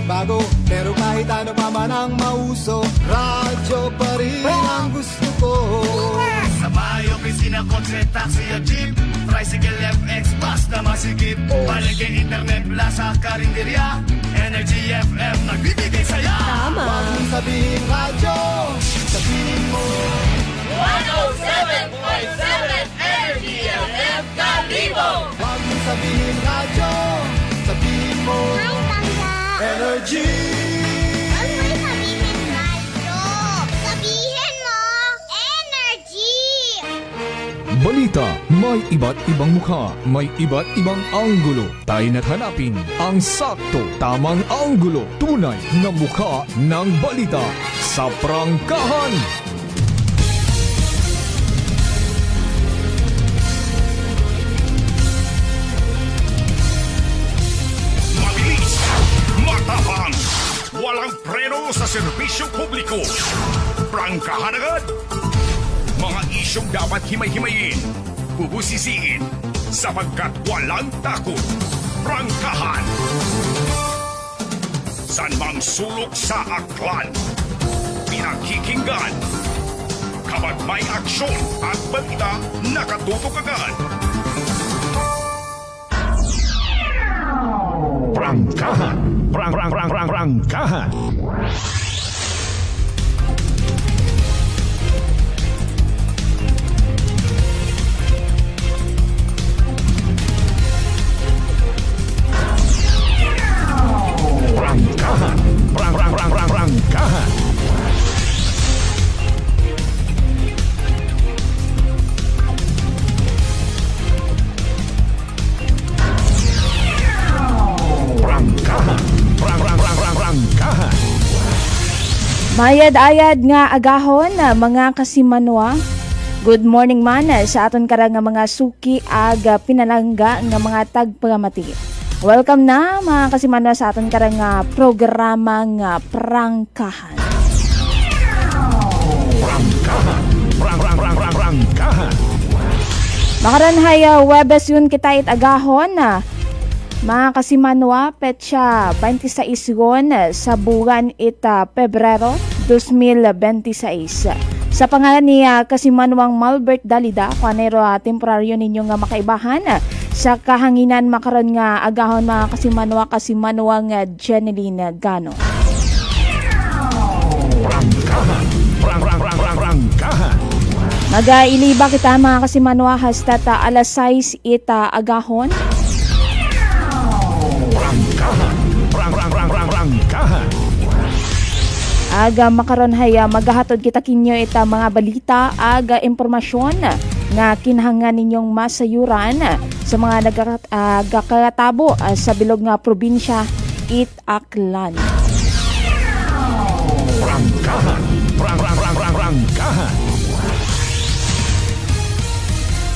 magbago. Pero kahit ano pa man ang mauso, radyo pa rin ang gusto ko. Sa may opisina, kotse, taxi o jeep, tricycle, FX, bus na masikip, palengke, internet, plaza, karinderya, Energy FM, nagbibigay saya. Huwag mong sabihin radyo, sabihin mo 107.7 Energy FM Kalibo! Huwag mong sabihin radyo, sabihin mo Hi, Tangga! Energy. Huwag mo sabihin radyo. Sabihin mo, energy! Balita, may iba't ibang mukha, may iba't ibang anggulo. Tayo na't hanapin ang sakto, tamang anggulo, tunay na mukha ng balita sa prangkahan. Mabilis, matapang, walang preno sa serbisyo publiko. Prangkahan agad. Mga isyong dapat himay-himayin, bubusisiin, sapagkat walang takot. Prangkahan. San mang sulok sa aklan, pinakikinggan. Kapag may aksyon at balita, nakatutok agad. Prangkahan. Prangkahan. Prangkahan. Prangkahan. Mayad-ayad nga agahon mga kasimanwa. Good morning man sa aton karang nga mga suki aga pinalangga nga mga tagpagamati. Welcome na mga kasimanwa sa aton karang nga programa nga Prangkahan. Prangkahan. Makaran hay Webes yun kita agahon mga kasimanwa, petsa 26 sa buwan ita Pebrero 2026. Sa pangalan ni Kasimanwang Malbert Dalida, kanero temporaryo ninyo nga makaibahan sa kahanginan makaron nga agahon mga Kasimanwang Jeneline Gano. Prangkahan. Mag-iliba kita mga Kasimanwa hasta alas 6 ita agahon. Prangkahan. Aga makaron haya maghahatod kita kinyo ita mga balita aga impormasyon nga kinahanglan ninyong masayuran sa mga nagkakatabo sa bilog nga probinsya Aklan. Prangkahan.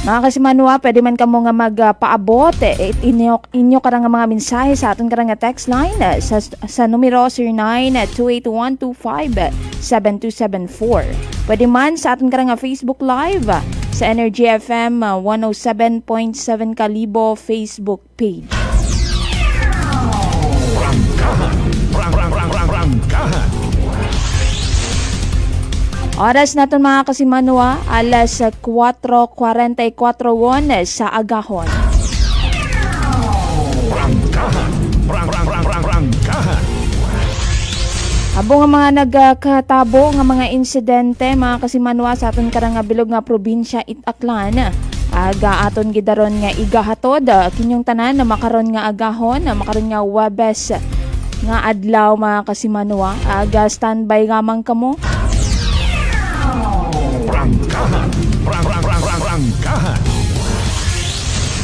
Mga Kasimanwa, pwede man kamo nga magpaabot inyo karang mga mensahe sa aton karang text line sa numero 0928-125-7274. Pwede man sa aton karang Facebook Live sa Energy FM 107.7 Kalibo Facebook page. Prangkahan. Oras naton mga Kasimanwa, alas 4:44 sa agahon. Prangkahan. Habang nga mga nagkatabo nga mga insidente mga Kasimanwa sa aton karang nga bilog nga probinsya Aklan, aga aton gidaron nga igahatod kinyong tanan na makaron nga agahon, makaron nga Webes nga adlaw mga Kasimanwa, aga standby gamang kamo. Prangkahan.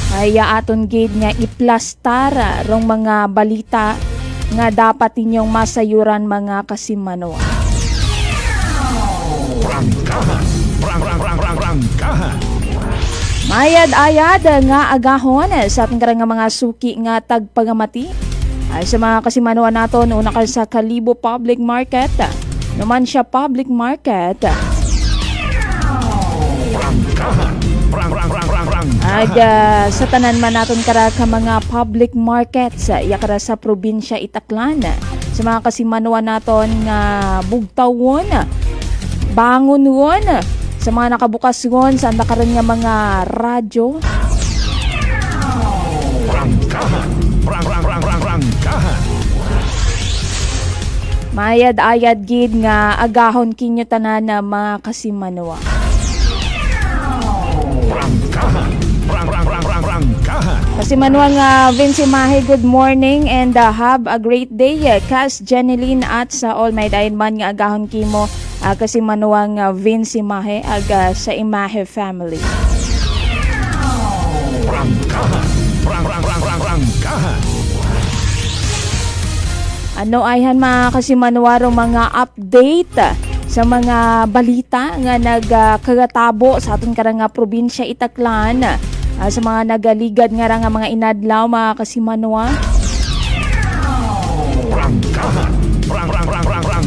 Kaya aton gid nga iplastar rong mga balita nga dapat inyong masayuran mga Kasimanwa. Prangkahan. Mayad-ayad nga agahon sa ating karang nga mga suki nga tagpagamati. Ay sa mga Kasimanwa naton, una ka sa Kalibo Public Market, naman siya public market. Sa tanan man naton kara ka mga public markets, yakara sa probinsya Aklan. sa mga kasimanwa naton nga bugtawon, bangon sa mga nakabukas ngon sa nakaroon nga mga radyo. Prangkahan, prangkahan. Mayad-ayad gid nga agahon kinyo tanan na mga kasimanwa. Prangkahan, prangkahan. Kasimanwa nga Vince Mahe, good morning and have a great day. Kas Jeneline at sa all my dayon man nga agahon kimo kasimanwa nga Vince Mahe sa Imahe family. Prangkahan, prangkahan. Ano ayhan mga kasimanwaro mga update sa mga balita nga nagkagatabo sa aton karang nga probinsya Itaklan, sa mga nagaligad nga ra nga mga inadlaw mga kasimanwa. Prangkahan, prangkahan.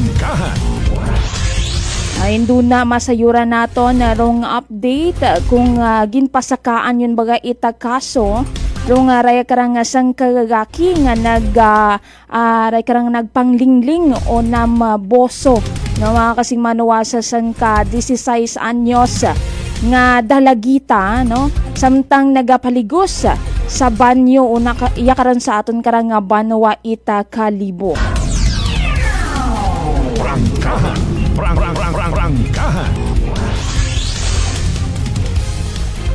Hindu na masayuran naton rong update kung ginpasakaan yun baga itakaso rong raya karang sangkagaki nga raya karang nagpanglingling o boso nga mga kasimanwa sa sangka 16 anyos nga dalagita, no, samtang nagapaligos sa banyo o iyakaran sa aton karang Banwa Itakalibo. Prangkahan, prangkahan.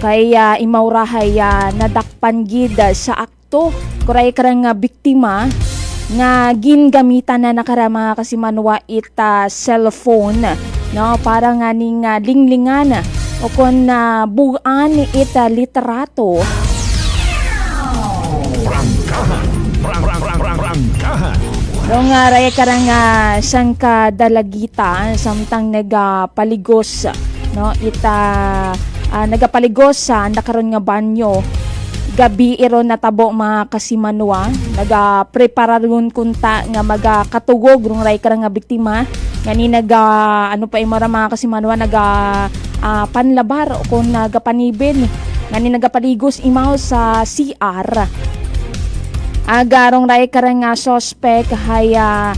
Kaya imawrahay nadakpan gid sa akto kuray karang biktima nga gingamitan na nakara mga kasimanwa ita cellphone, no, para nga ning linglingan o kon buan ita literato. Prangkahan, prangkahan. Dong raya karang sangka dalagita samtang nagapaligos, no, ita nagapaligos sa nakaroon nga banyo gabi iron natabo mga kasimanwa, nagaprepararon kunta nga magakatugog rong ray karang nga biktima ngani ano pa imara mga kasimanwa panlabar o kung nagapanibin ngani nagapaligos imaw sa CR. Agarong ray karang nga suspect haya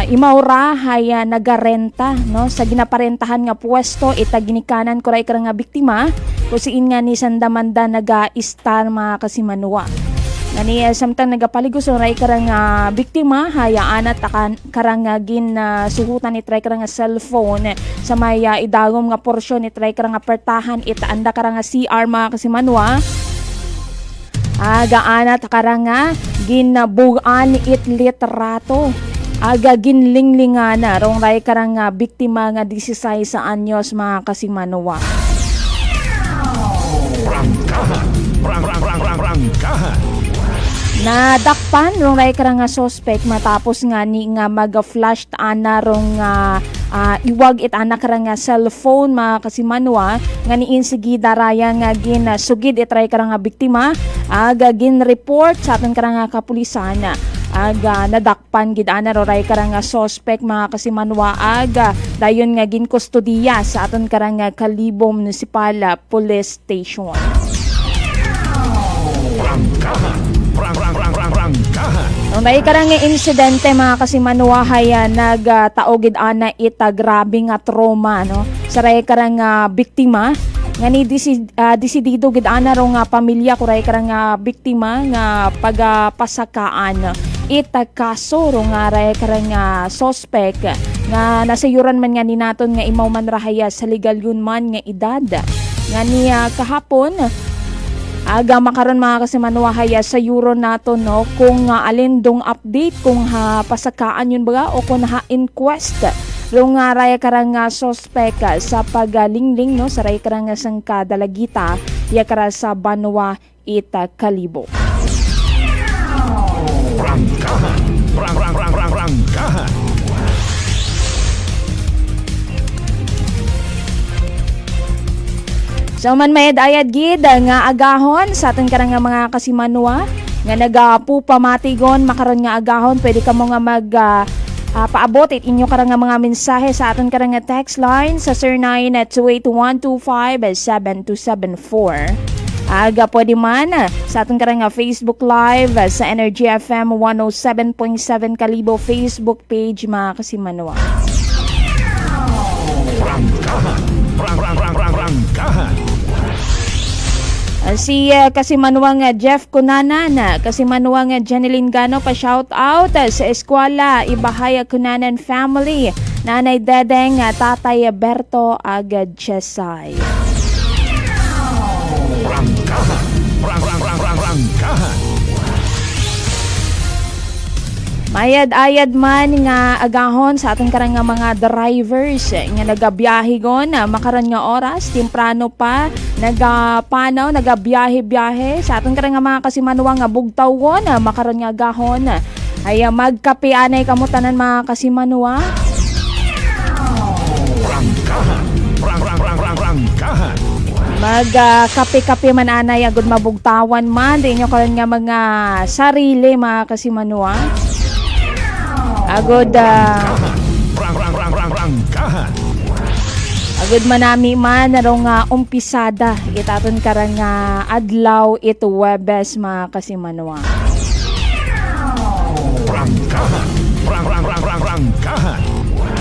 imawra haya nagarenta, no, sa ginaparentahan nga pwesto ita ginikanan kuray karang nga biktima kusiin nga ni sandamanda naga-star mga kasimanwa. Ngani samtang nagapaligos ray karang nga biktima haya anat karang gin suhutan ni try karang nga cellphone sa may idagom nga porsyon ni try karang nga pertahan ita anda karang nga CR mga kasimanwa. Gaanat karang nga ginabugan it literato. Ginlinglingan na rong ray karang biktima nga 16 sa anyos mga kasimanwa. Prangkahan. Nadakpan rong ray karang suspect matapos nga ni nga mag-flash ana rong iwag it ana karang cellphone mga kasimanwa nga niin sige daraya nga sugid it ray karang biktima gin report sa aton karang kapulisan. Nadakpan gid ana ray karang suspect mga kasimanwa dayon nga ginkustodiya sa aton karang Kalibo Municipal Police Station. Prangkahan. Nung ray karang insidente mga kasimanwa haya nagtao gid ana ita grabe nga trauma, no, sa ray karang biktima nga ni desidido gid ana ro nga pamilya kuray karang biktima nga pagapasakaan ita kaso ro nga ray karang suspect nga nasayuran man nga ni naton nga imaw man rahaya sa legal yun man nga edad nga ni kahapon makaron mga kasimanwa haya sa euro nato, no, kung alin dong update kung pasakaan yun baga o kung inquest ro nga ray karang suspect sa pagalingling, no, sa ray karang sangka dalagita yakara sa Banwa Itakalibo. Prangkahan. So man mayad-ayad gid nga agahon sa aton karang mga kasimanwa nga nagapupamatigon makaron nga agahon pwede ka mo nga mag paabot it inyo karang mga mensahe sa aton karang text line sa 0928-125-7274. Aga pwede man sa aton karang Facebook Live sa Energy FM 107.7 Kalibo Facebook page mga kasimanwa. Rangkahan. Si kasimanwang Jeff Cunanan, kasimanwang Janeline Gano pa shout out sa eskwela Ibahaya Cunanan family, Nanay Dedeng, Tatay Berto Agad Chesay. Rangkahan. Mayad-ayad man nga agahon sa ating karang nga mga drivers nga nagabiyahigon makaron nga oras, temprano pa nagapanaw, nagabiyahe-biyahe sa ating karang nga mga kasimanwang nga bugtawon makaron nga agahon ay magkape anay kamutanan mga kasimanwa. Rangkahan. Kape-kape man anay agud mabugtawan man di inyo karon nga mga sarili mga kasimanwa. Agod Rangkahan. agod manami man narong umpisada itaton karang adlaw ito Webes mga kasimanwa. Rangkahan.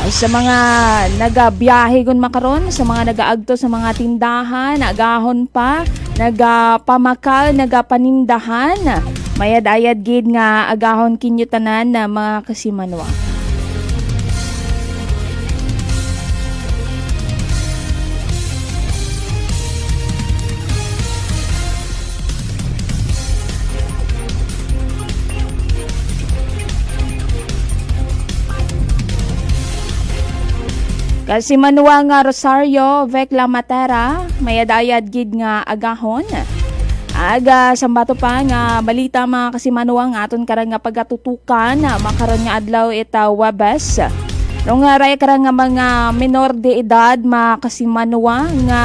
Sa mga nagabiyahe gun makaron, sa mga nagaagto sa mga tindahan, agahon pa, nagapamakal, nagapanindahan, mayad-ayad gid nga agahon kinyo tanan na mga kasimanwa. Kasi manuwa nga Rosario, Vecla Matera, mayadayad gid nga agahon. Aga sambato pa nga balita mga kasimanuwa nga aton karang nga pagatutukan makaron nga adlaw ita Webes. Nung ray karang nga mga minor de edad mga kasimanuwa nga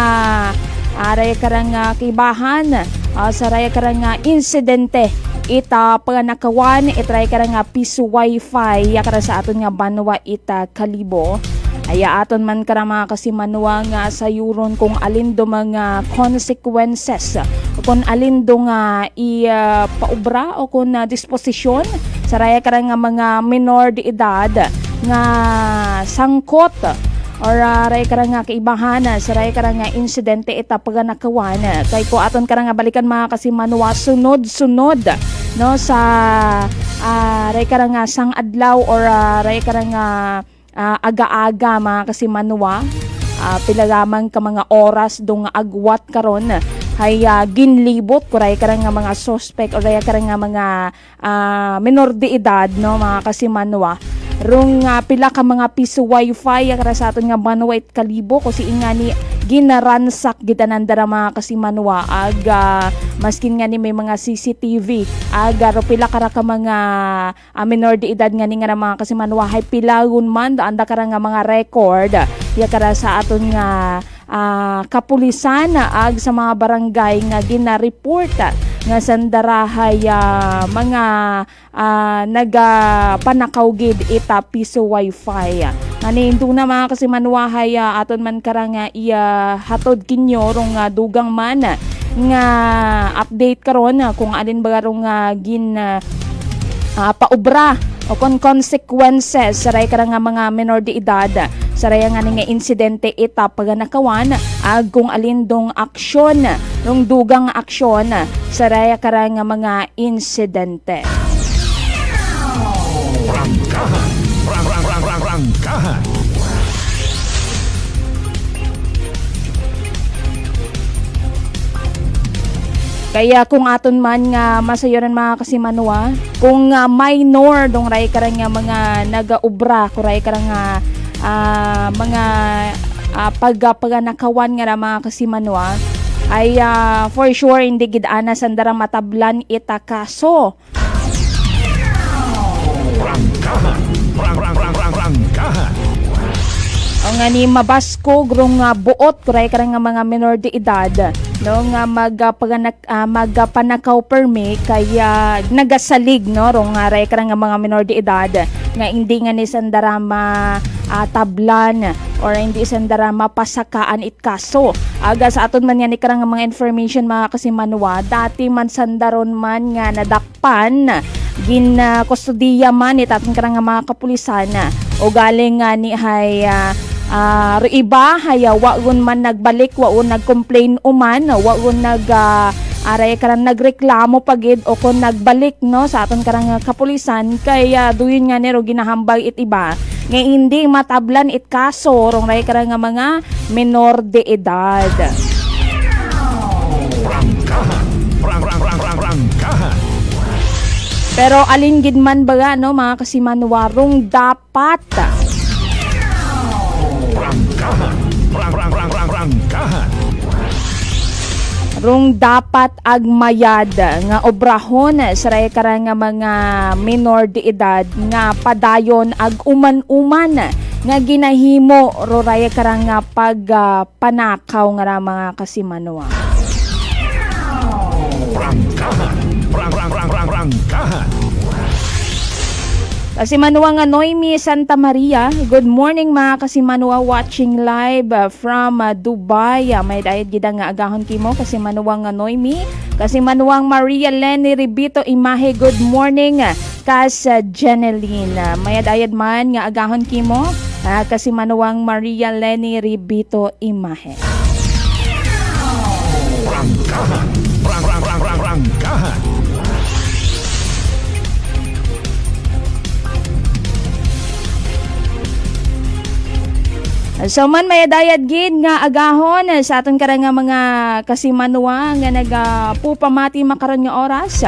aray karang nga kibahan sa ray karang nga insidente ita panakawan itray karang nga piso wifi yakara sa aton nga banwa ita Kalibo. Aya aton man karang mga kasimanwa nga sayuron kung alin do mga consequences kung alin do nga paubra o kung disposisyon sa raya karang nga mga minor de edad nga sangkot or raya karang nga kaibahan sa raya karang nga insidente ita paganakawan kay ko aton karang nga balikan mga kasimanwa sunod-sunod no sa raya karang nga sang adlaw or raya karang nga aga-aga mga kasimanwa pila lamang ka mga oras dong agwat karon hay ginlibot kuray karang nga mga suspect o raya karang nga mga minor de edad no mga kasimanwa rung pila ka mga piso wifi kara sa aton nga banwa it Kalibo kasi ingani ginaransak gitanandara mga kasimanwa aga maskin nga ni may mga CCTV aga ro pila kara ka mga minor de edad nga ni nga mga kasimanwa hay pilagon man anda kara nga mga record ya kara sa aton nga kapulisan ag sa mga barangay nga gina-report nga sandarahay mga nagapanakaw gid ita piso wifi. Ani ito na mga kasimanwa hay aton man karang iya hatod kinyo rong dugang man nga update karon kung alin ba rong gin paubra o kung consequences saray karang mga minor de edad saray nga nga insidente ita paganakawan ag kung alin dong aksyon rong dugang aksyon saray karang mga insidente. Rangkahan. Kaya kung aton man nga masayoran mga kasimanwa, kung minor dong ray karang nga mga nagaubra, kuray karang mga pagpanakawan nga mga kasimanwa, ay for sure hindi gid ana sandara matablan ita kaso. Rangkahan. O nga ni mabasko grong buot kuray karang nga mga minor de edad no nga magpanakaw permi kaya nagasalig no rong ray karang nga mga minor de edad nga hindi nga ni sandarama tablan or hindi sandara mapasakaan it kaso. Aga sa aton man yan ikarang mga information mga kasimanwa, dati man sandaron man nga nadakpan kustudiya man aton karang mga kapulisan o galing nga ni hay iba haya wagon man nagbalik, wagon nag-complain uman, wagon aray karang nagreklamo pagid o kung nagbalik no sa aton karang kapulisan kaya duyon nga nero ginahambag it iba nga hindi matablan it kaso rong ray karang mga menor de edad. Pero alin gid man baga no mga kasimanwarong dapat rong dapat agmayad nga obrahon sa ray karang mga minor de edad nga padayon ag uman-uman nga ginahimo ro ray karang panakaw nga mga kasimanwa. Kasimanwa nga Noemi Santa Maria, good morning mga kasimanwa watching live from Dubai. May dayad gida nga agahon kimo kasimanwa nga Noemi. Kasimanwang Maria Lenny Ribito Imahe, good morning kas Jeneline. May dayad man nga agahon kimo kasimanwang Maria Lenny Ribito Imahe. So man may dayad gid nga agahon sa aton karang mga kasimanwa nga nagpupamati makaron nga oras.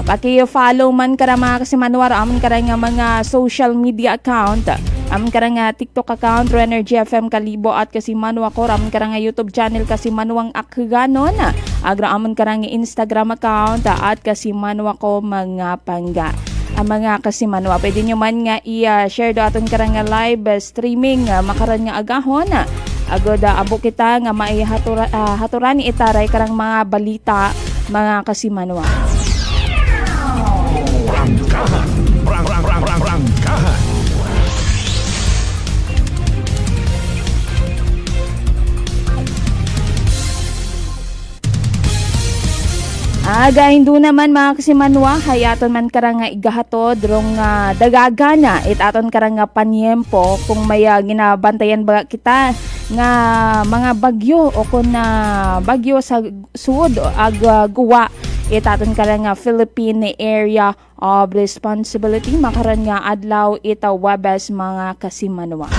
Paki-follow man kara mga kasimanwa amon karang mga social media account. Amon karang TikTok account Ro Energy FM Kalibo at Kasimanwa ko, amon karang YouTube channel Kasimanwang Akganon. Agra amon karang Instagram account at Kasimanwa ko mga pangga. Ang mga kasimanwa, pwede nyo man nga i-share do aton karang live streaming makaron nga agahon. Agod abo kita nga haturan itaray karang mga balita mga kasimanwa. Hindo naman mga kasimanwa, hayaton man karang igahatod rong dagagana aton karang panyempo kung may ginabantayan ba kita nga mga bagyo o kung bagyo sa suod ag guwa aton karang Philippine Area of Responsibility makaron nga adlaw ita Webes mga kasimanwa.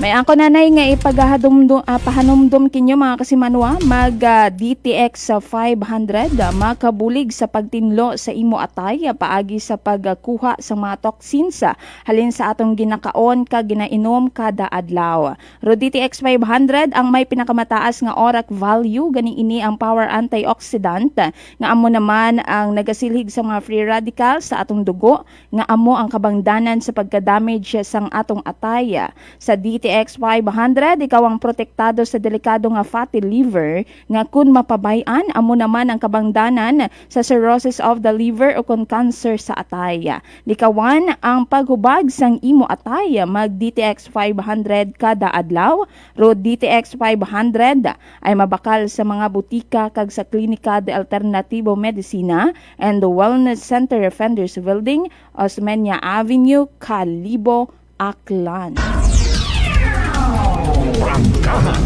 May angko nanay nga pahanumdum kinyo mga kasimanwa mag DTX 500 makabulig sa pagtinlo sa imo atay paagi sa pagkuha sa mga toxins halin sa atong ginakaon ginainom kada adlaw. Ro DTX 500 ang may pinakamataas nga ORAC value gani ini ang power antioxidant nga amo naman ang nagasilhig sa mga free radicals sa atong dugo nga amo ang kabangdanan sa pagka-damage sang atong atay. Sa DTX 500 ikaw ang protektado sa delikado nga fatty liver nga kun mapabayan amo naman ang kabangdanan sa cirrhosis of the liver o kung cancer sa atay. Likawan ang paghubag sang imo atay mag DTX 500 kada adlaw. Ro DTX 500 ay mabakal sa mga butika kag sa klinika de Alternativo Medicina and the Wellness Center Offenders Building, Osmeña Avenue, Kalibo, Aklan. Rangkahan.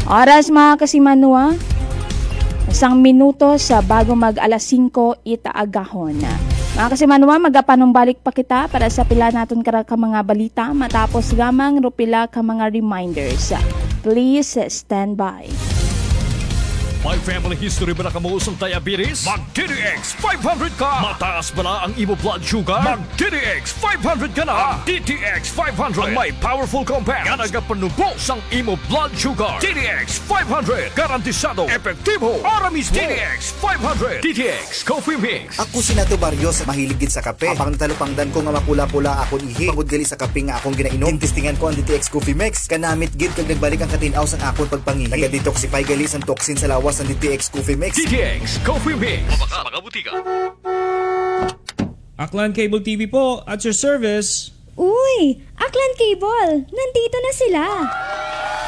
Oras mga kasimanwa, 1 minuto sa bago mag alas 5 itaagahon. Mga kasimanwa, magapanumbalik pa kita para sa pila naton ka mga balita matapos gamang rupila ka mga reminders. Please stand by. May family history ba na kamuusong diabetes? Mag-DTX 500 ka! Mataas ba na ang imo blood sugar? Mag-DTX 500 ka na! Ang DTX 500 ang may powerful compounds nga nagapanubos ang imo blood sugar. DTX 500 garantisado, epektibo, para mismo. DTX 500 DTX Coffee Mix. Ako si Nato Barrios, mahilig gid sa kape. Apang natalupangdan ko nga mapula-pula akong ihi. Pagod gali sa kape nga akong ginainom. Tintistingan ko ang DTX Coffee Mix. Kanamit gid kag nagbalik ang katinaw sang akong pagpangihi. Naga-detoxify gali sang toxin sa lawas ng DTX Coffee Mix. DTX Coffee Mix. Mga butika. Aklan Cable TV po, at your service. Uy! Aklan Cable! Nandito na sila!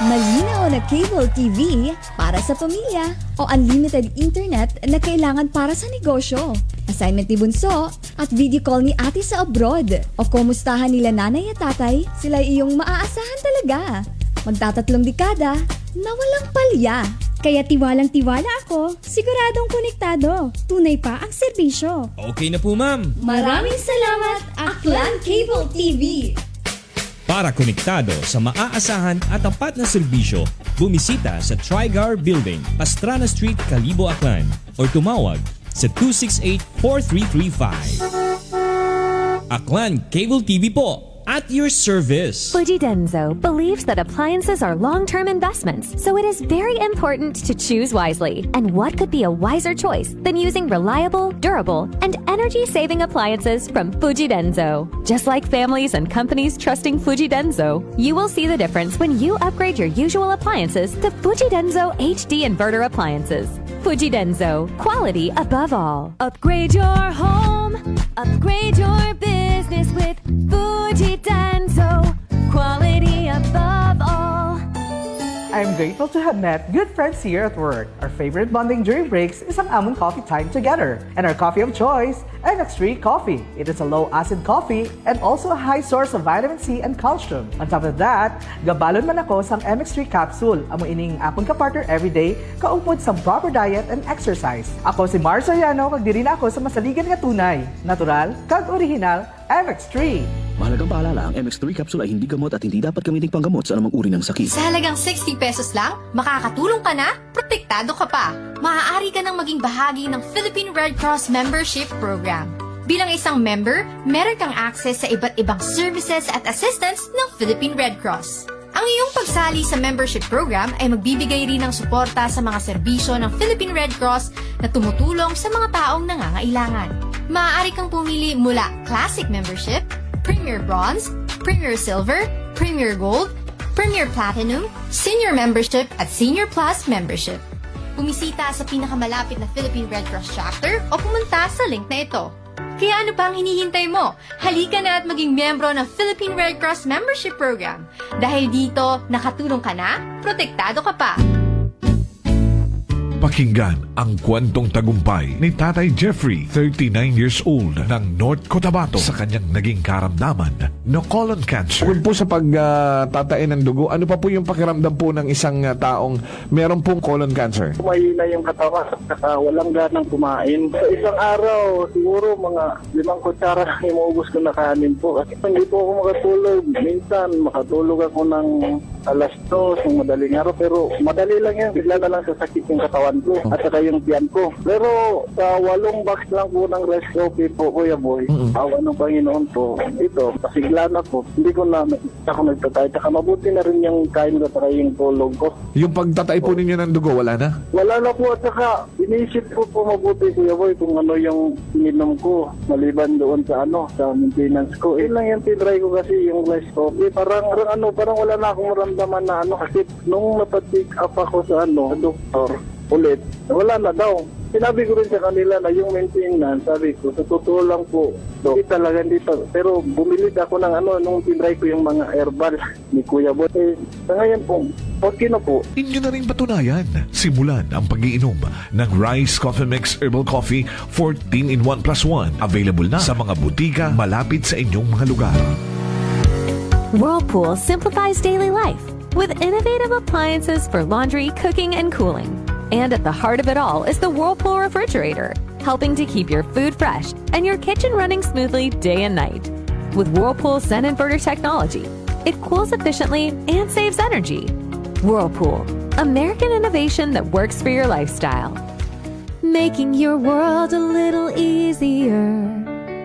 Malinaw na cable TV para sa pamilya o unlimited internet na kailangan para sa negosyo. Assignment ni Bunso at video call ni ate sa abroad. O kumustahan nila nanay at tatay, sila iyong maaasahan talaga. Magtatatlong dekada na walang palya. Kaya tiwalang-tiwala ako, siguradong konektado. Tunay pa ang serbisyo. Okay na po, ma'am. Maraming salamat, Aklan Cable TV! Para konektado sa maaasahan at tapat na serbisyo, bumisita sa Trigar Building, Pastrana Street, Calibo, Aklan o tumawag sa 268-4335. Aklan Cable TV po, at your service. Fuji Denso believes that appliances are long-term investments, so it is very important to choose wisely. And what could be a wiser choice than using reliable, durable, and energy-saving appliances from Fuji Denso? Just like families and companies trusting Fuji Denso, you will see the difference when you upgrade your usual appliances to Fuji Denso HD inverter appliances. Fuji Denso, quality above all. Upgrade your home, upgrade your business with Fuji Denso, quality above all. I'm grateful to have met good friends here at work. Our favorite bonding during breaks is ang amon coffee time together. And our coffee of choice, MX3 Coffee. It is a low-acid coffee and also a high source of vitamin C and calcium. On top of that, gabalon man ako sang MX3 capsule. Amo ining akong kapartner everyday, kaupod sa proper diet and exercise. Ako si Mars Soriano, kag diri na ako sa masaligan nga tunay, natural, kag original, MX3. Mahalagang paalala, ang MX3 capsule ay hindi gamot at hindi dapat gamiting panggamot sa anumang uri ng sakit. Sa halagang 60 pesos lang, makakatulong ka na, protektado ka pa. Maaari ka nang maging bahagi ng Philippine Red Cross Membership Program. Bilang isang member, meron kang access sa iba't ibang services at assistance ng Philippine Red Cross. Ang iyong pagsali sa membership program ay magbibigay rin ng suporta sa mga serbisyo ng Philippine Red Cross na tumutulong sa mga taong nangangailangan. Maaari kang pumili mula Classic Membership, Premier Bronze, Premier Silver, Premier Gold, Premier Platinum, Senior Membership at Senior Plus Membership. Bumisita sa pinakamalapit na Philippine Red Cross chapter o pumunta sa link na ito. Kaya ano pa ang hinihintay mo? Halika na at maging miyembro ng Philippine Red Cross Membership Program. Dahil dito, nakatulong ka na, protektado ka pa. Pakinggan ang kwentong tagumpay ni Tatay Jeffrey, 39 years old, ng North Cotabato sa kanyang naging karamdaman na colon cancer. Kung po sa pagtatain ng dugo, ano pa po yung pakiramdam po ng isang taong meron pong colon cancer? Mahina yung katawan at walang ganang kumain. Sa isang araw, siguro mga 5 kutsara lang yung maubos ko na kanin po. Kasi hindi po ako makatulog. Minsan, makatulog ako ng alas 2 ng madaling araw. Pero madali lang yan. Bigla na lang sasakit yung katawan ko at saka yung tiyan ko. Pero sa 8 box lang po ng rice coffee po, Kuya Boy, awa ng Panginoon po, ito, pasigla na po. Hindi ko na ako nagtatay. Saka mabuti na rin yung kain ko at yung tulog ko. Yung pagtatay po ninyo ng dugo, wala na? Wala na po at saka inisip ko po mabuti, Kuya Boy, kung ano yung ininom ko maliban doon sa sa maintenance ko. Yun lang yung tinry ko kasi yung rice coffee. Parang wala na akong maramdaman na kasi nung napatik up ako sa doktor, ulit, wala na daw. Sinabi ko rin sa kanila na yung maintenance, sabi ko, sa totoo lang po, hindi talaga dito. Pero bumili ako ng nung tinry ko yung mga herbal ni Kuya Boy. Sa ngayon po, okay na po. Inyo na rin patunayan. Simulan ang pag-iinom ng Rice Coffee Mix Herbal Coffee 14-in-1+1. Available na sa mga butika malapit sa inyong mga lugar. Whirlpool simplifies daily life with innovative appliances for laundry, cooking, and cooling. And at the heart of it all is the Whirlpool refrigerator, helping to keep your food fresh and your kitchen running smoothly day and night. With Whirlpool Zen Inverter technology, it cools efficiently and saves energy. Whirlpool, American innovation that works for your lifestyle. Making your world a little easier.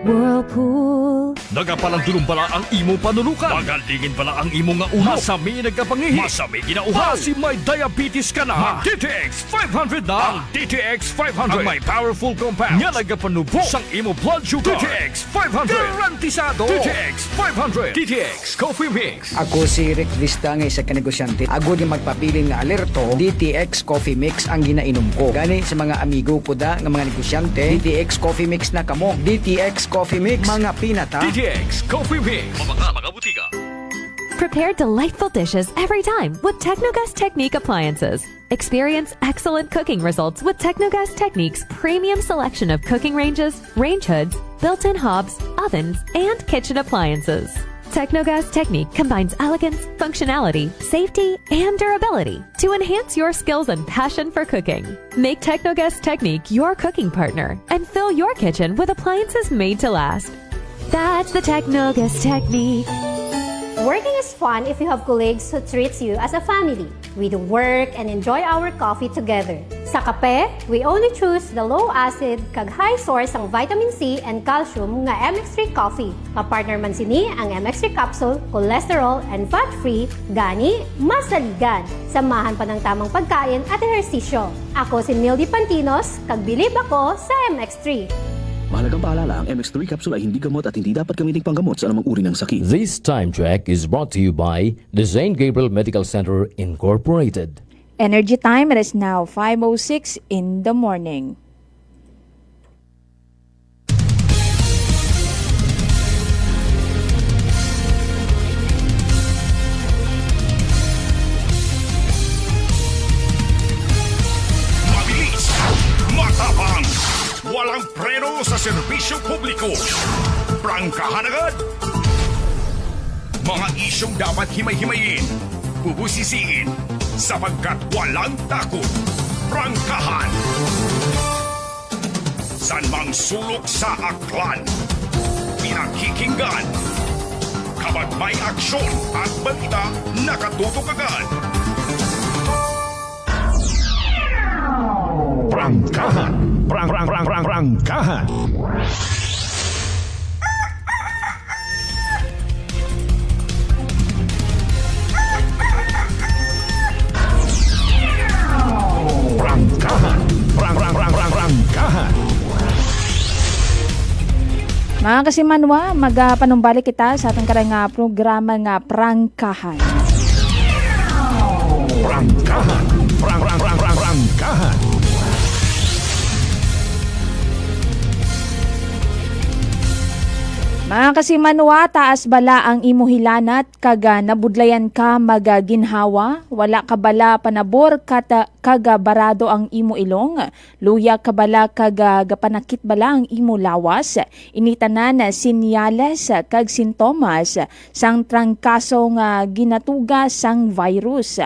Whirlpool. Nagapalandulong bala ang imo panulukan. Magalingin bala ang imo nga ulo. Masami nagkapangihi. Masami ginauhan. Kasi may diabetes ka na. DTX 500 na. Ang DTX 500. Ang may powerful compounds. Nga nagapanubo sang imo blood sugar. DTX 500. Garantisado. DTX 500. DTX Coffee Mix. Ako si Rick Vista nga isa ka negosyante. Agod nga magpabilin nga alerto, DTX Coffee Mix ang ginainom ko. Gani sa mga amigo ko da nga mga negosyante, DTX Coffee Mix na kamo. DTX Coffee Mix, mga pinata. DTX Coffee Mix. Mga butika. Prepare delightful dishes every time with Technogas Technique appliances. Experience excellent cooking results with Technogas Technique's premium selection of cooking ranges, range hoods, built-in hobs, ovens, and kitchen appliances. Technogas Technique combines elegance, functionality, safety, and durability to enhance your skills and passion for cooking. Make Technogas Technique your cooking partner and fill your kitchen with appliances made to last. That's the Technogas Technique. Working is fun if you have colleagues who treats you as a family. We do work and enjoy our coffee together. Sa kape, we only choose the low-acid kag high source ang vitamin C and calcium nga MX3 coffee. Kapartner man sini ang MX3 capsule, cholesterol and fat-free, gani masaligan. Samahan pa ng tamang pagkain at ehersisyo. Ako si Mildy Pantinos, kag bilib ako sa MX3. Mahalagang paalala, ang MX3 capsule ay hindi gamot at hindi dapat gamiting panggamot sa anumang uri ng sakit. This time check is brought to you by the St. Gabriel Medical Center Incorporated. Energy time, it is now 5:06 in the morning. Mabilis, matapang, walang preno sa serbisyo publiko. Prangkahan agad. Mga isyong dapat himay-himayin, bubusisiin, sapagkat walang takot. Prangkahan. San mang sulok sa aklan, pinakikinggan. Kapag may aksyon at balita, nakatutok agad. Prangkahan. Prangkahan. Prangkahan. Mga kasimanwa, magapanumbalik kita sa atong karang programa nga Prangkahan. Prangkahan. Prangkahan. Mga kasimanwa, taas bala ang imo hilanat kaga nabudlayan ka magaginhawa, wala ka bala panabor kaga barado ang imo ilong, luya ka bala kaga gapanakit bala ang imo lawas, initanan sinyales kag sintomas sang trangkaso nga ginatuga sang virus.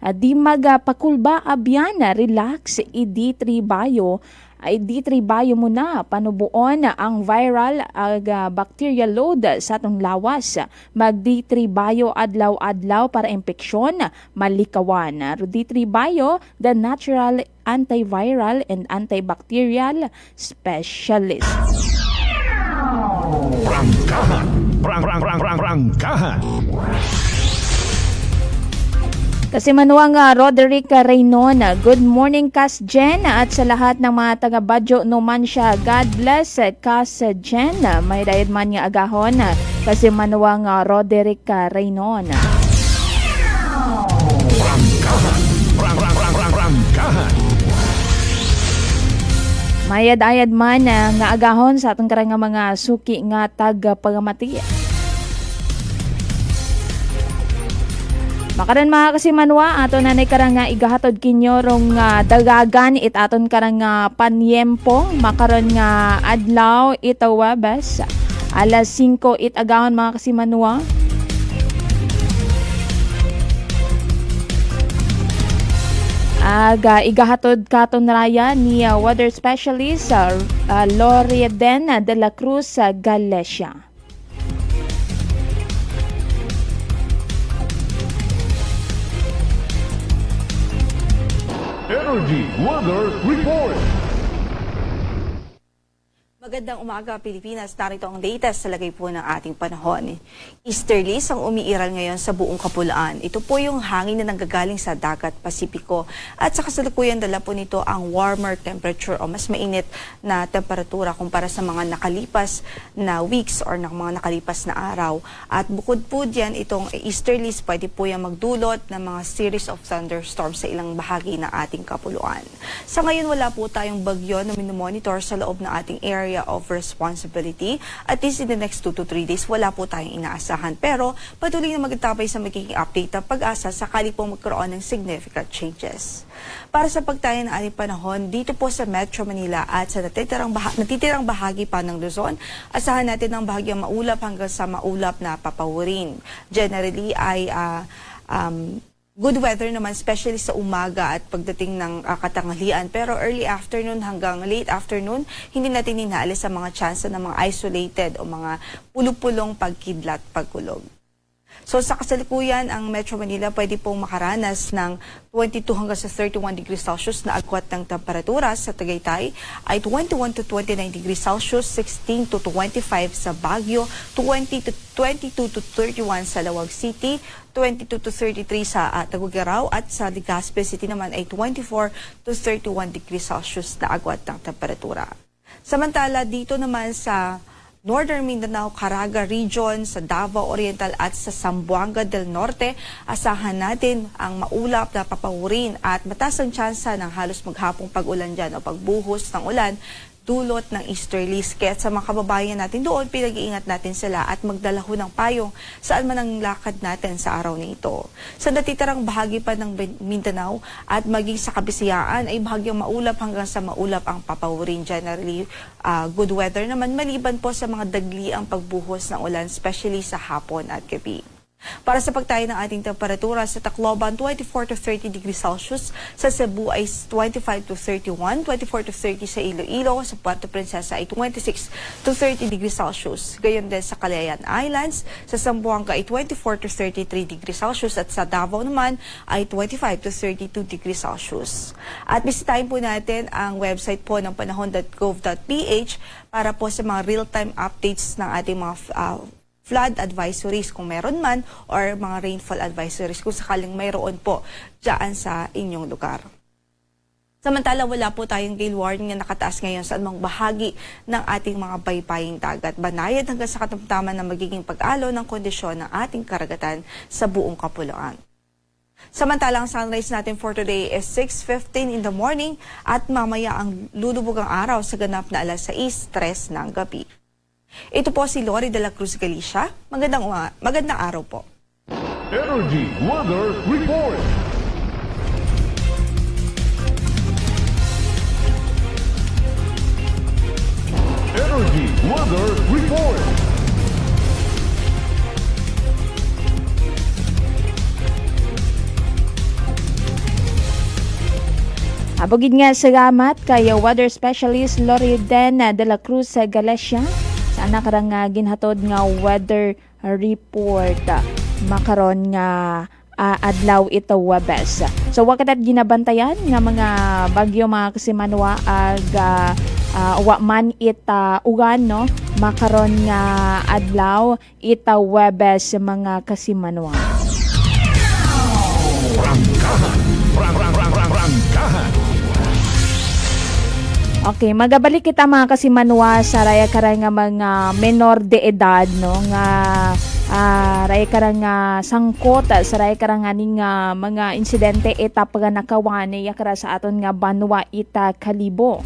Di magapakulba abyan, relax, ID3 Bio. ID3 Bio mo na panubuon ang viral bacterial load sa atong lawas. Mag D3 Bio adlaw-adlaw para impeksyon malikawan. D3 Bio, the natural antiviral and antibacterial specialist. Prangkahan. Prangkahan. Kasi manuang Roderick Reynon, good morning Kas Jen at sa lahat ng mga taga-Badyo Numancia, God bless Kas Jen. May dayad man nga agahon kasi manuang Roderick Reynon. Prangkahan. Mayad-ayad man nga agahon sa atong karang mga suki nga taga-pagamati. Makaran mga kasimanwa, ato na karang igahatod kinyo rong dagagan it aton karang panyempong makaron nga adlaw ito Webes. Alas 5 it agahon mga kasimanwa. Igahatod katon raya ni weather specialist Lorien de la Cruz Galecia. Energy Weather Report. Magandang umaga, Pilipinas. Narito ang latest sa lagay po ng ating panahon. Easterlies ang umiiral ngayon sa buong Kapulaan. Ito po yung hangin na nanggagaling sa dagat Pasipiko. At sa kasalukuyan dala po nito ang warmer temperature o mas mainit na temperatura kumpara sa mga nakalipas na weeks or mga nakalipas na araw. At bukod po diyan, itong easterlies pwede po yung magdulot ng mga series of thunderstorms sa ilang bahagi ng ating Kapuluan. Sa ngayon, wala po tayong bagyo na minomonitor sa loob ng ating area of responsibility. At least in the next 2 to 3 days, wala po tayong inaasahan. Pero patuloy na magtatapay sa magiging update ng pag-asa sakali po magkaroon ng significant changes. Para sa pagtayan ng ating panahon, dito po sa Metro Manila at sa natitirang bahagi pa ng Luzon, asahan natin ng bahagyang maulap hanggang sa maulap na papawirin. Generally ay good weather naman, especially sa umaga at pagdating ng katanghalian. Pero early afternoon hanggang late afternoon, hindi natin inaalis ang mga chance ng mga isolated o mga pulupulong pagkidlat, pagkulog. So sa kasalukuyan, ang Metro Manila pwede pong makaranas ng 22 hanggang sa 31 degrees Celsius na agwat ng temperatura. Sa Tagaytay ay 21 to 29 degrees Celsius, 16 to 25 sa Baguio, 22 to 31 sa Lawag City, 22 to 33 sa Tagugaraw, at sa Legazpi City naman ay 24 to 31 degrees Celsius na agwat ng temperatura. Samantala dito naman sa Northern Mindanao, Caraga Region, sa Davao Oriental at sa Zamboanga del Norte, asahan natin ang maulap na papawirin at mataas ang tsansa ng halos maghapong pag-ulan dyan o pagbuhos ng ulan dulot ng easterlies. Kaya sa mga kababayan natin doon, pinag-iingat natin sila at magdala ho ng payong saan man ang lakad natin sa araw na ito. Sa natitirang bahagi pa ng Mindanao at maging sa Kabisayaan ay bahagyang maulap hanggang sa maulap ang papawirin. Generally, good weather naman maliban po sa mga dagli ang pagbuhos ng ulan, especially sa hapon at gabi. Para sa pagtayo ng ating temperatura, sa Tacloban 24 to 30 degrees Celsius, sa Cebu ay 25 to 31, 24 to 30 sa Iloilo, sa Puerto Princesa ay 26 to 30 degrees Celsius. Gayon din sa Calayan Islands, sa Zamboanga ay 24 to 33 degrees Celsius at sa Davao naman ay 25 to 32 degrees Celsius. At bisitahin po natin ang website po ng panahon.gov.ph para po sa mga real-time updates ng ating mga flood advisories kung meron man or mga rainfall advisories kung sakaling mayroon po dyan sa inyong lugar. Samantala, wala po tayong gale warning na nakataas ngayon sa anumang bahagi ng ating mga baybaying dagat. Banayad hanggang sa katamtaman na magiging pag-alo ng kondisyon ng ating karagatan sa buong Kapuluan. Samantala, ang sunrise natin for today is 6:15 in the morning at mamaya ang lulubog ang araw sa ganap na alas 6:03 ng gabi. Ito po si Lori de la Cruz Galicia. Magandang araw po. Energy Weather Report. Energy Weather Report. Abogid nga salamat kay weather specialist Lori de la Cruz Galicia. Sana karang ginhatod nga weather report makaron nga adlaw ito Webes. So wakatat ginabantayan nga mga bagyo mga kasimanwa ag wa man ita ugan no makaron nga adlaw ita Webes mga kasimanwa. Rangkahan. Okay, magabalik kita mga kasimanwa sa raya karang nga mga menor de edad no nga raya karang nga sangkot sa raya karang ning mga insidente eta pag nakawani yakara sa aton nga banwa ita Kalibo.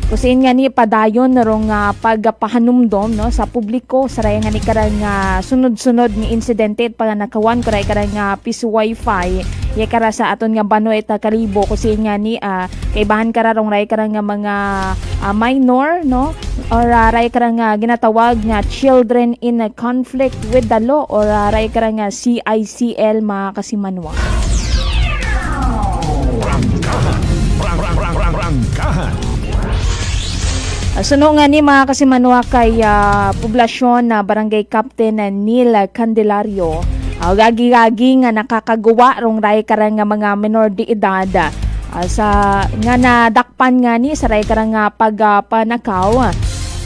Kusin nga ni padayon narong pagpahanumdom no sa publiko sa raya nga ni karang sunod-sunod ni insidente pag nakawan ko raya karang piso wifi yakara sa aton nga banwa ita Kalibo kusin nga ni kaibahan kararong raya karang mga minor no or raya karang ginatawag nga children in a conflict with the law or raya karang CICL mga kasimanwa. Rangkahan. Suno nga ni mga kasimanwa kay poblasyon na Barangay Captain Neil Candelario Gagi-gagi nga nakakagawa rong ray karang nga mga minor de edad. Sa nga nadakpan nga ni sa ray karang nga pagpanakaw.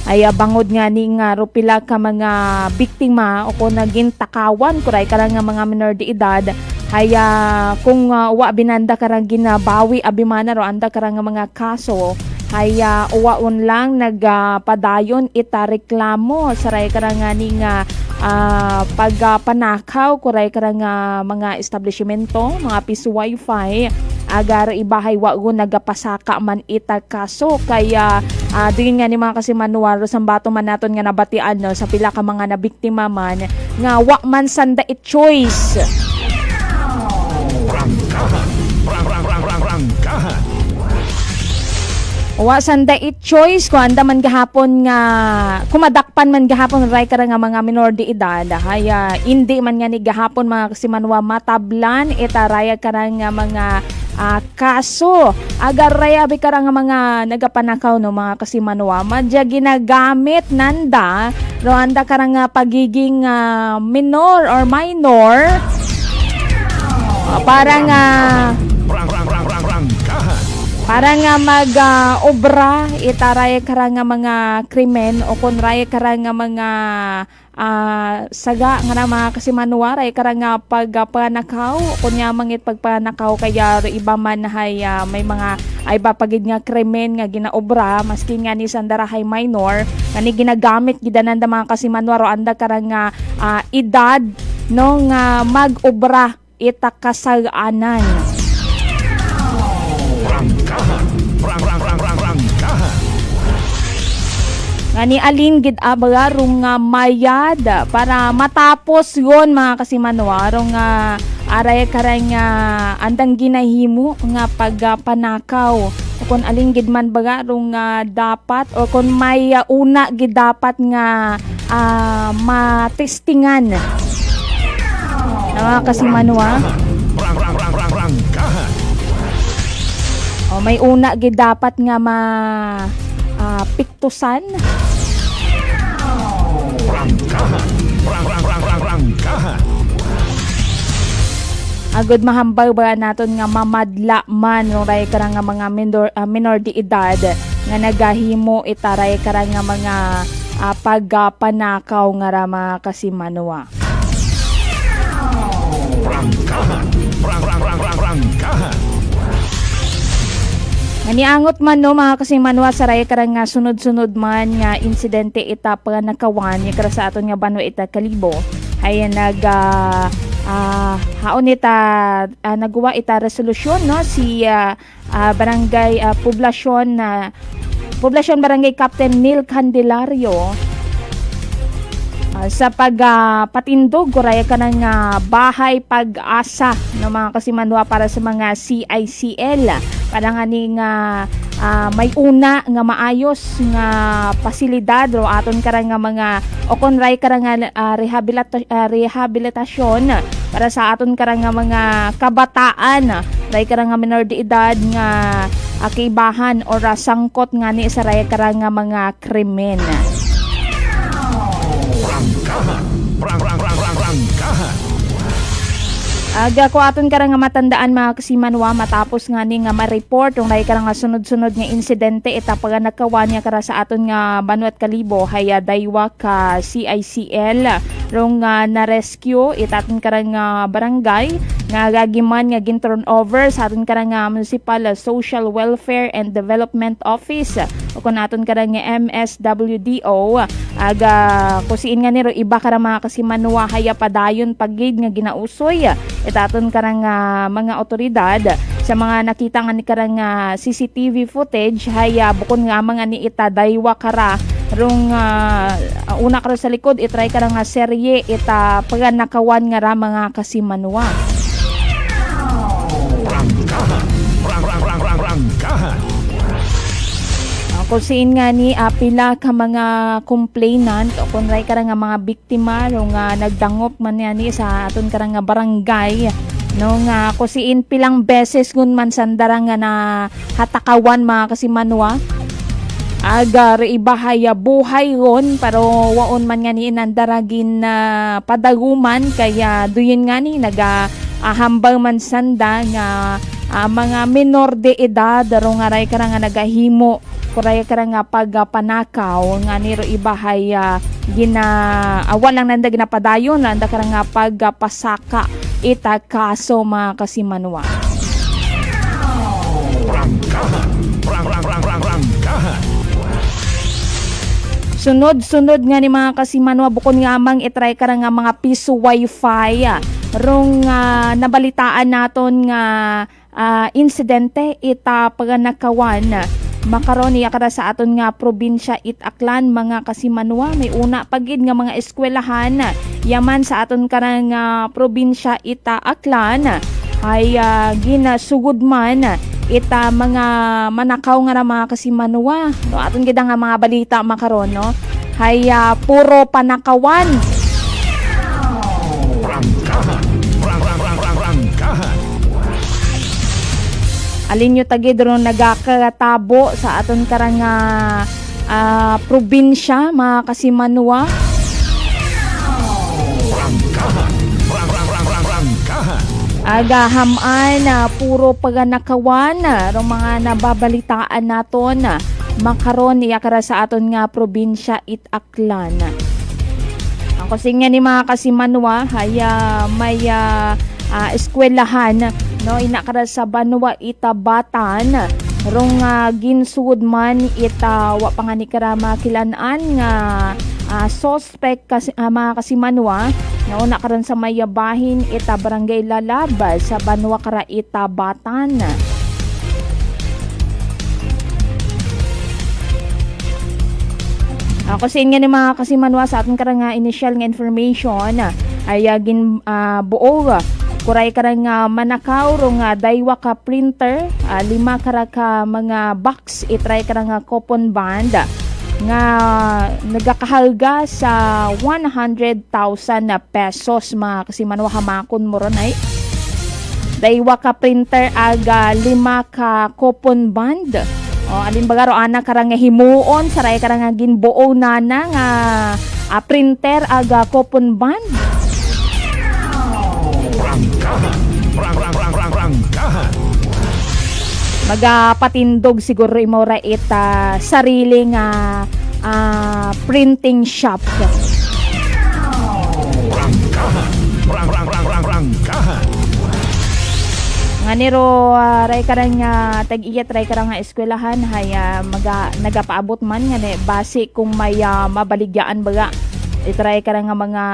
Ay bangod nga ni nga rupila ka mga biktima o kung naging takawan kuray karang nga mga minor de edad. Haya kung wa binanda karang ginabawi abimana ro anda karang mga kaso haya uwaon lang nagpadayon ita reklamo saray karang ni nga pagpanakaw kuray karang mga establishmento mga piso wifi agar ibahay wago nagapasaka man ita kaso kaya diin nga ni mga kasimanuaro sambato man naton nga nabatian no, sa pila ka mga nabiktima man nga wa man sanda it choice. Wa sanda it choice ko anda man gahapon nga kumadakpan man gahapon ray kara nga mga minor de edad haya hindi man nga ni gahapon mga kasimanwa matablan itaraya kara nga mga kaso agar raya bi kara nga mga nagapanakaw no mga kasimanwa madya ginagamit nanda ro anda kara nga pagiging minor or minor para nga mag-obra itaray kara nga mga krimen o kung ray kara nga mga saga nga na mga kasimanwa ray kara nga pagpanakaw kung mangit pagpanakaw kaya iba man hay may mga ay bapagid nga krimen nga ginaobra maski nga ni sandara hay minor kani ginagamit gidananda mga kasimanwa ro anda kara nga edad no nga mag-obra ita kasaganan. Ngani alin gid abaga rong mayad para matapos yon mga kasimanwa rong aray karang andang ginahimo nga pagpanakaw o kung alin gid man baga rong dapat o kung may una gid dapat nga matestingan mga kasimanwa. O may una gid dapat nga piktusan. Agud mahambal ba naton nga mamadla man no ray karang nga mga minor de edad nga nagahimo itaray karang nga mga pagpanakaw nga ra mga kasimanwa. Maniangot man no mga kasimanwa sa ray karang nga sunod-sunod man nga insidente ita panakawan ni kara sa aton nga Banwa ita Kalibo ay haon ita nagawa ita resolusyon no si barangay poblasyon barangay Captain Neil Candelario sa pagpatindog kuray kanang bahay pag-asa no mga kasimanwa para sa mga CICL para nga ning may una nga maayos nga pasilidad o aton karang nga mga o konray karang nga rehabilitasyon para sa aton karang nga mga kabataan ray karang nga minor de edad nga akibahan or sangkot nga ni sa ray karang nga mga krimen. Aga ko aton karang nga matandaan mga kasimanwa matapos nga ni nga ma-report yung ray karang nga sunod-sunod nga insidente ita paganakawan niya kara sa aton nga Banwa Kalibo haya daywa ka CICL rong na-rescue itaton karang nga barangay nga gagiman nga gin-turn over sa aton karang nga Municipal Social Welfare and Development Office o kun aton karang nga MSWDO aga kusiin nga niro iba karang mga kasimanwa haya padayon pagid nga ginausoy itaton karang mga otoridad sa mga nakita nga ni karang CCTV footage haya bukod nga mga ni ita daywa kara rong una kara sa likod itry karang serye ita paganakawan nga ra mga kasimanwa. Kung siin nga ni pila ka mga complainant o kung ray karang mga biktima o nga nagdangop man ni sa aton karang barangay no nga kusiin pilang beses ngun man sandara nga na hatakawan mga kasimanwa Agar ibahaya buhay ron pero waon man nga ni inandaragin na padaguman kaya duyon nga ni hambal man sanda nga mga minor de edad ro nga ray ka nga nagahimo kuray ka nga pagpanakaw nga niro ibahaya walang nanda ginapadayon nanda ka nga pagpasaka ita kaso mga kasimanwa. Rangkahan. Sunod nga ni mga kasimanwa bukod nga mang itry ka nga mga piso wifi rong nabalitaan naton nga insidente ita paganakawan makaron iya kada sa aton nga probinsya Aklan mga kasimanwa may una pagid nga mga eskwelahan yaman sa aton karang probinsya Aklan ay ginasugod man ita mga manakaw nga na mga kasimanwa no aton gid nga mga balita makaron no hay puro panakawan. Rangkahan. Alin nyo tagid ron nagakatabo sa aton karang probinsya mga kasimanwa. Rangkahan. Agahaman puro paganakawan ro mga nababalitaan naton makaron iya kara sa aton nga probinsya Aklan. Ang kusing nga ni mga kasimanwa haya may eskwelahan no ina kara sa Banwa Batan rong ginsud man ita wa pangani kara makilan-an nga suspect mga kasimanwa nauna karon sa mayabahin ita barangay Lalabas sa Banwa kara Batan. Ako sa nga ni mga kasimanwa sa ating karang initial nga information ay buo kuray karang manakaw rong daywa ka printer 5 kara ka mga box itry karang coupon band nga nagakahalga sa 100,000 pesos mga kasimanwa hamakon mo ron ay daywa ka printer aga 5 ka coupon band. Alin baga ro ana karang himuon saray karang ginbuo nana nga printer aga coupon band. Rangkahan. Magapatindog siguro imo ra ita sarili nga printing shop. Rangkahan. Nga niro ray karang tag-iya try karang eskwelahan hay nagapaabot man nga base kung may mabaligyaan baga itry karang mga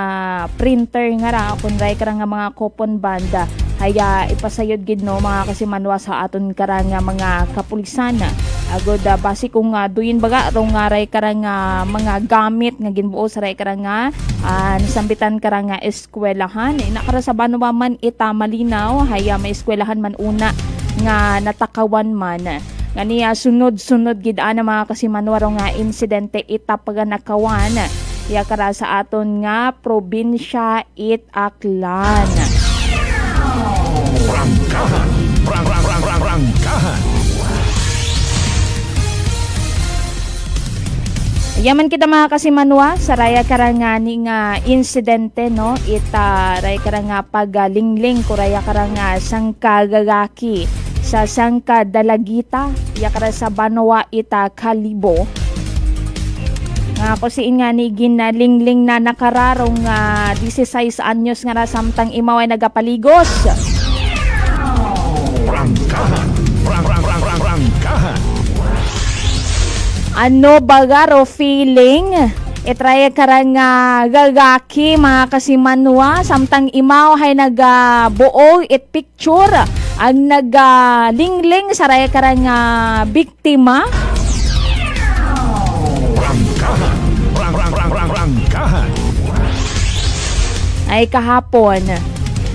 printer nga ra kun ray karang mga coupon banda hay ipasayod gid no mga kasimanwa sa aton karang mga kapulisan agod base kung duyin baga rong ray karang mga gamit nga ginbuo sa ray karang nisambitan karang eskwelahan inakara sa Banwa man ita malinaw hay may eskwelahan man una nga natakawan man nga niya sunod gid ana mga kasimanwa rong insidente ita paganakawan iya kara sa aton nga probinsya Aklan. Rangkahan. Yaman kita mga kasimanwa sa raya karangani nga insidente no ita raya karanga pagalingling kuraya karanga sangkagagaki sa sangka dalagita yakara sa Banwa Kalibo nga kusiin nga ni ginalingling na nakararong 16 anyos nga na samtang imaway nagapaligos. Rangkahan. Ano bagaro feeling? Itraya karang gagaki mga kasimanwa samtang imaw hay nagabuo it picture ang nagalingling sa raya karang biktima. Rangkahan. Ay kahapon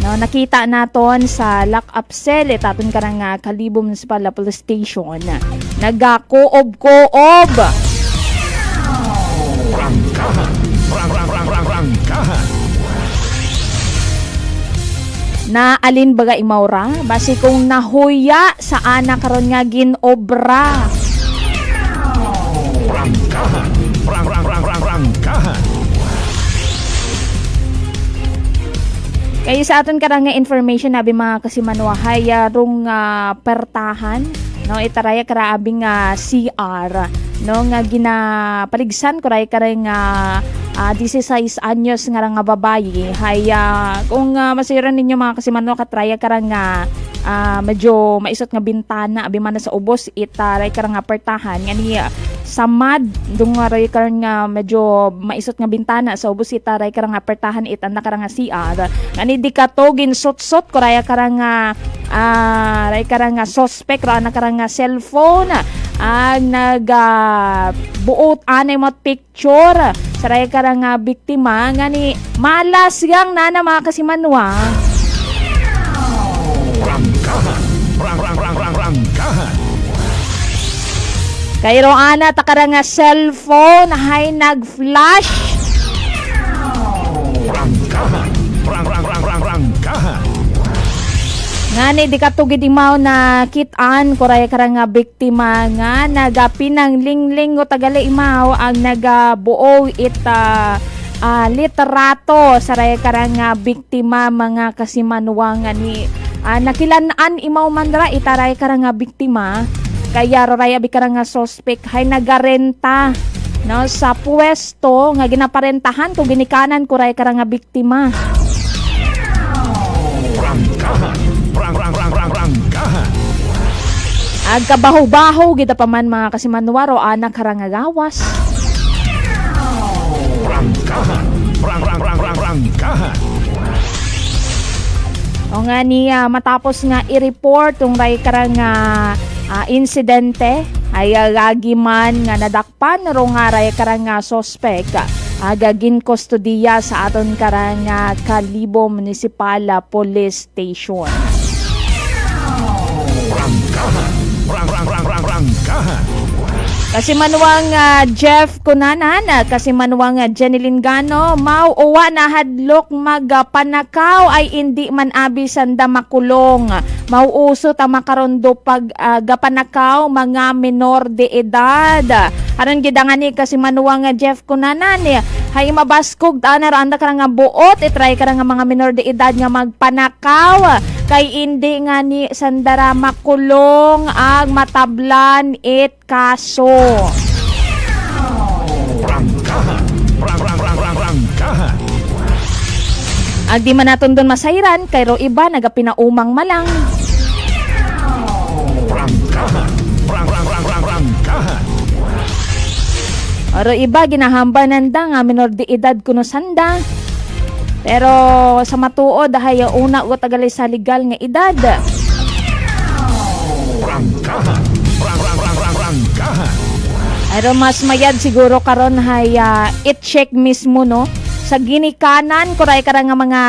no, nakita naton sa lock-up cell taton karang Kalibo Municipal Police Station nagakoob-koob. Rangkahan. Na alin baga imawra basi kung nahuya sa ana karon nga ginobra. Prangkahan. Kaya sa aton karang nga information nabi mga kasimanuahay rong pertahan no itaraya karaabing CR no nga ginapaligsan kuray karang 16 anyos nga nga babayi hay kung masiran ninyo mga kasimanuwa katraya karang medyo maisot nga bintana abi man sa ubos itaray karang pertahan nga ni samad dung ray karang medyo maisot nga bintana sa ubos itaray karang pertahan itan na karang CR ngani di katogin sot-sot kuraya karang ray karang suspect ra na karang cellphone ang buot anay mo picture sa ray karang biktima ngani malas gang nana mga kasimanwa. Prangkahan. Kayro ana takara nga cellphone hay nag-flash. Prangkahan. Ngani di katugid imaw na kitaan kuray karang biktima nga nagapinang lingling o tagali imaw ang nagabuo ita literato sa ray karang biktima mga kasimanwa nga ni nakilanaan imaw mandra itaray karang biktima kaya raya bikarang suspect hay nagarenta no sa pwesto nga ginaparentahan to ginikanan kuray karang biktima. Prangkahan. Agkabaho-baho gita pa man mga kasimanwa ro anak karang gawas. Prangkahan. O nga niya matapos nga i-report tong ray karang insidente ay lagi man nga nadakpan ro nga ray karang suspect agagin kustodiya sa aton karang Kalibo Municipal Police Station. Prangkahan. Kasi manuwang Jeff Kunanan, kasi manuwang Jeneline Gano, mauuwa na hadlok magpanakaw ay hindi man abisanda makulong. Mauuso ta makarondo pag gapanakaw mga minor de edad. Aron gidangani kasi manuwang Jeff Kunanan, hay mabaskog tanar anda karang buot itry karang mga minor de edad nga magpanakaw. Kay hindi nga ni sandara makulong ang matablan it kaso. Prangkahan. Ang di man naton doon masayran kay ro iba nagapinaumang malang. Prangkahan. Oro iba ginahamba nanda nga minor de edad kuno sanda. Pero sa matuod hay una ko tagalay sa legal nga edad. Prangkahan. Pero mas mayad siguro karon hay i-check mismo no sa ginikanan kuray karang nga mga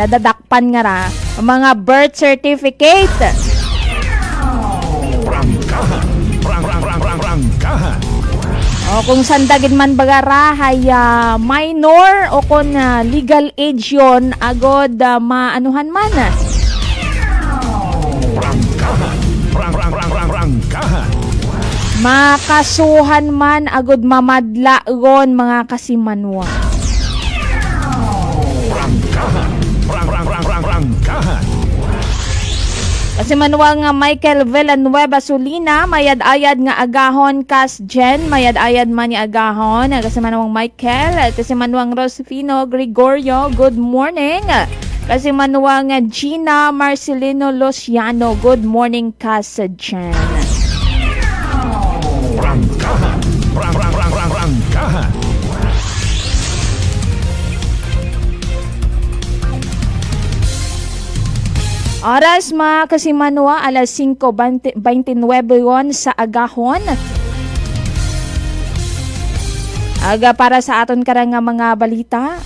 nadadakpan nga ra mga birth certificate. Prangkahan. O kung sandagid man bagara hay minor o kung legal age yon agod maanuhan man. Prangkahan. Makasuhan man agod mamadlagon mga kasimanwa. Prangkahan. Kasi manuwa nga Michael Villanueva Sulina, mayad-ayad nga agahon kas Jen, mayad-ayad man ni agahon. Kasi manuwang Michael, kasi manuwang Rosefino Gregorio, good morning. Kasi manuwa nga Gina Marcelino Luciano, good morning kas Jen. Prangkahan. Oras mga kasimanwa, alas 5:29 sa agahon. Aga para sa aton karang mga balita.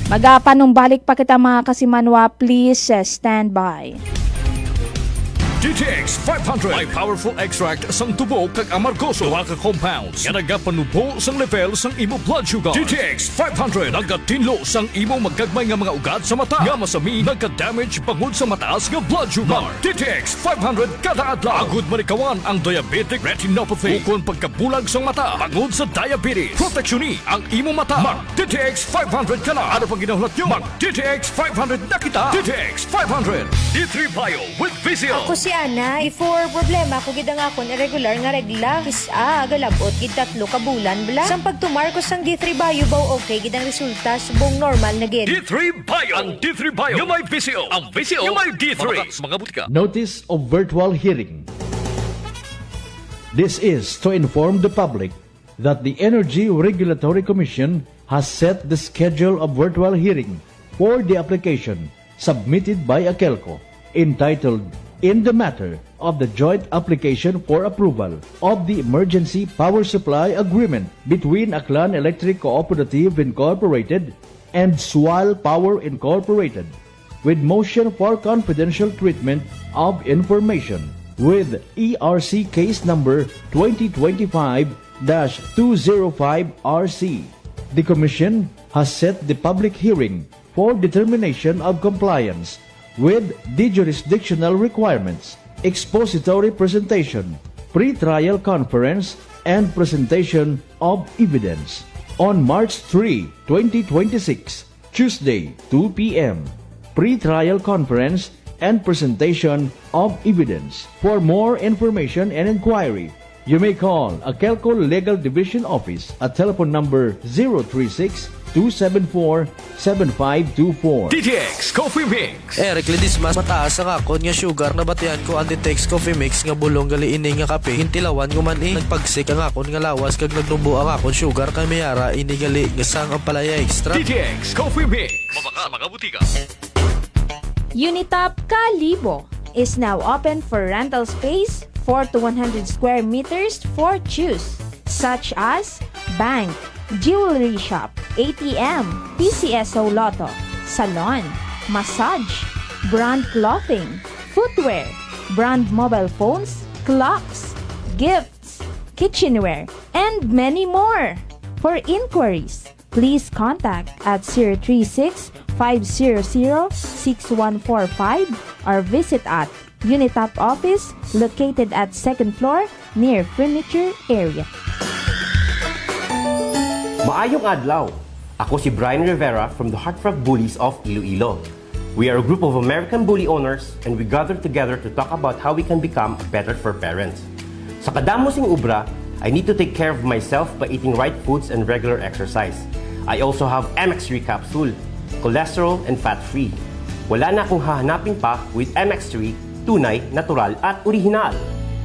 Magapanumbalik pa kita mga kasimanwa, please stand by. DTX 500 may powerful extract sang tubo kag amargoso duha ka compounds nga nagapanubo sang level sang imo blood sugar. DTX 500 nagatinlo sang imo magagmay nga mga ugat sa mata nga masami nagka-damage pangod sa mataas nga blood sugar. DTX 500 kada adlaw agud manikawan ang diabetic retinopathy ukon pagkabulag sang mata pangod sa diabetes. Proteksyon ang imo mata. Mag DTX 500 ka na. Ano pang ginahulat nyo? Mag DTX 500 na kita. DTX 500 D3 Bio with Vizio. Ako si Ana, before problema ko gid ang akon irregular nga regla. Kisa galabot gid 3 ka bulan bla. Sang pagtumar ko sang D3 Bio baw okay gid ang resulta subong normal na gid. D3 Bio. Ang D3 Bio yung may Vizio. Ang Vizio yung may D3. Mga butika. Notice of virtual hearing. This is to inform the public that the Energy Regulatory Commission has set the schedule of virtual hearing for the application submitted by AKELCO entitled In the Matter of the Joint Application for Approval of the Emergency Power Supply Agreement between Aklan Electric Cooperative Incorporated and Sual Power Incorporated with motion for confidential treatment of information with ERC case number 2025-205RC. The Commission has set the public hearing for determination of compliance with the jurisdictional requirements, expository presentation, pre-trial conference, and presentation of evidence on March 3, 2026, Tuesday, 2 p.m. Pre-trial conference and presentation of evidence. For more information and inquiry, you may call AKELCO Legal Division Office at telephone number 036-274-7524. DTX Coffee Mix. Eric Lidis mas mataas ang akon nga sugar na batian ko ang DTX Coffee Mix nga bulong gali ini nga kape. Hintilawan ko man nagpagsik ang akon nga lawas kag nagnubo ang akon sugar kay mayara ini gali nga sang ang palaya extra. DTX Coffee Mix. Mabaka mga butika. Unitop Kalibo is now open for rental space 4 to 100 square meters for choose, such as bank, jewelry shop, ATM, PCSO Lotto, salon, massage, brand clothing, footwear, brand mobile phones, clocks, gifts, kitchenware, and many more. For inquiries, please contact at 036-500-6145 or visit at Unitop office located at 2nd floor near furniture area. Maayong adlaw. Ako si Brian Rivera from the Heartfront Bullies of Iloilo. We are a group of American bully owners and we gather together to talk about how we can become better for parents. Sa kadamo sing ubra, I need to take care of myself by eating right foods and regular exercise. I also have MX3 capsule, cholesterol and fat-free. Wala na akong hahanapin pa with MX3, tunay, natural at orihinal.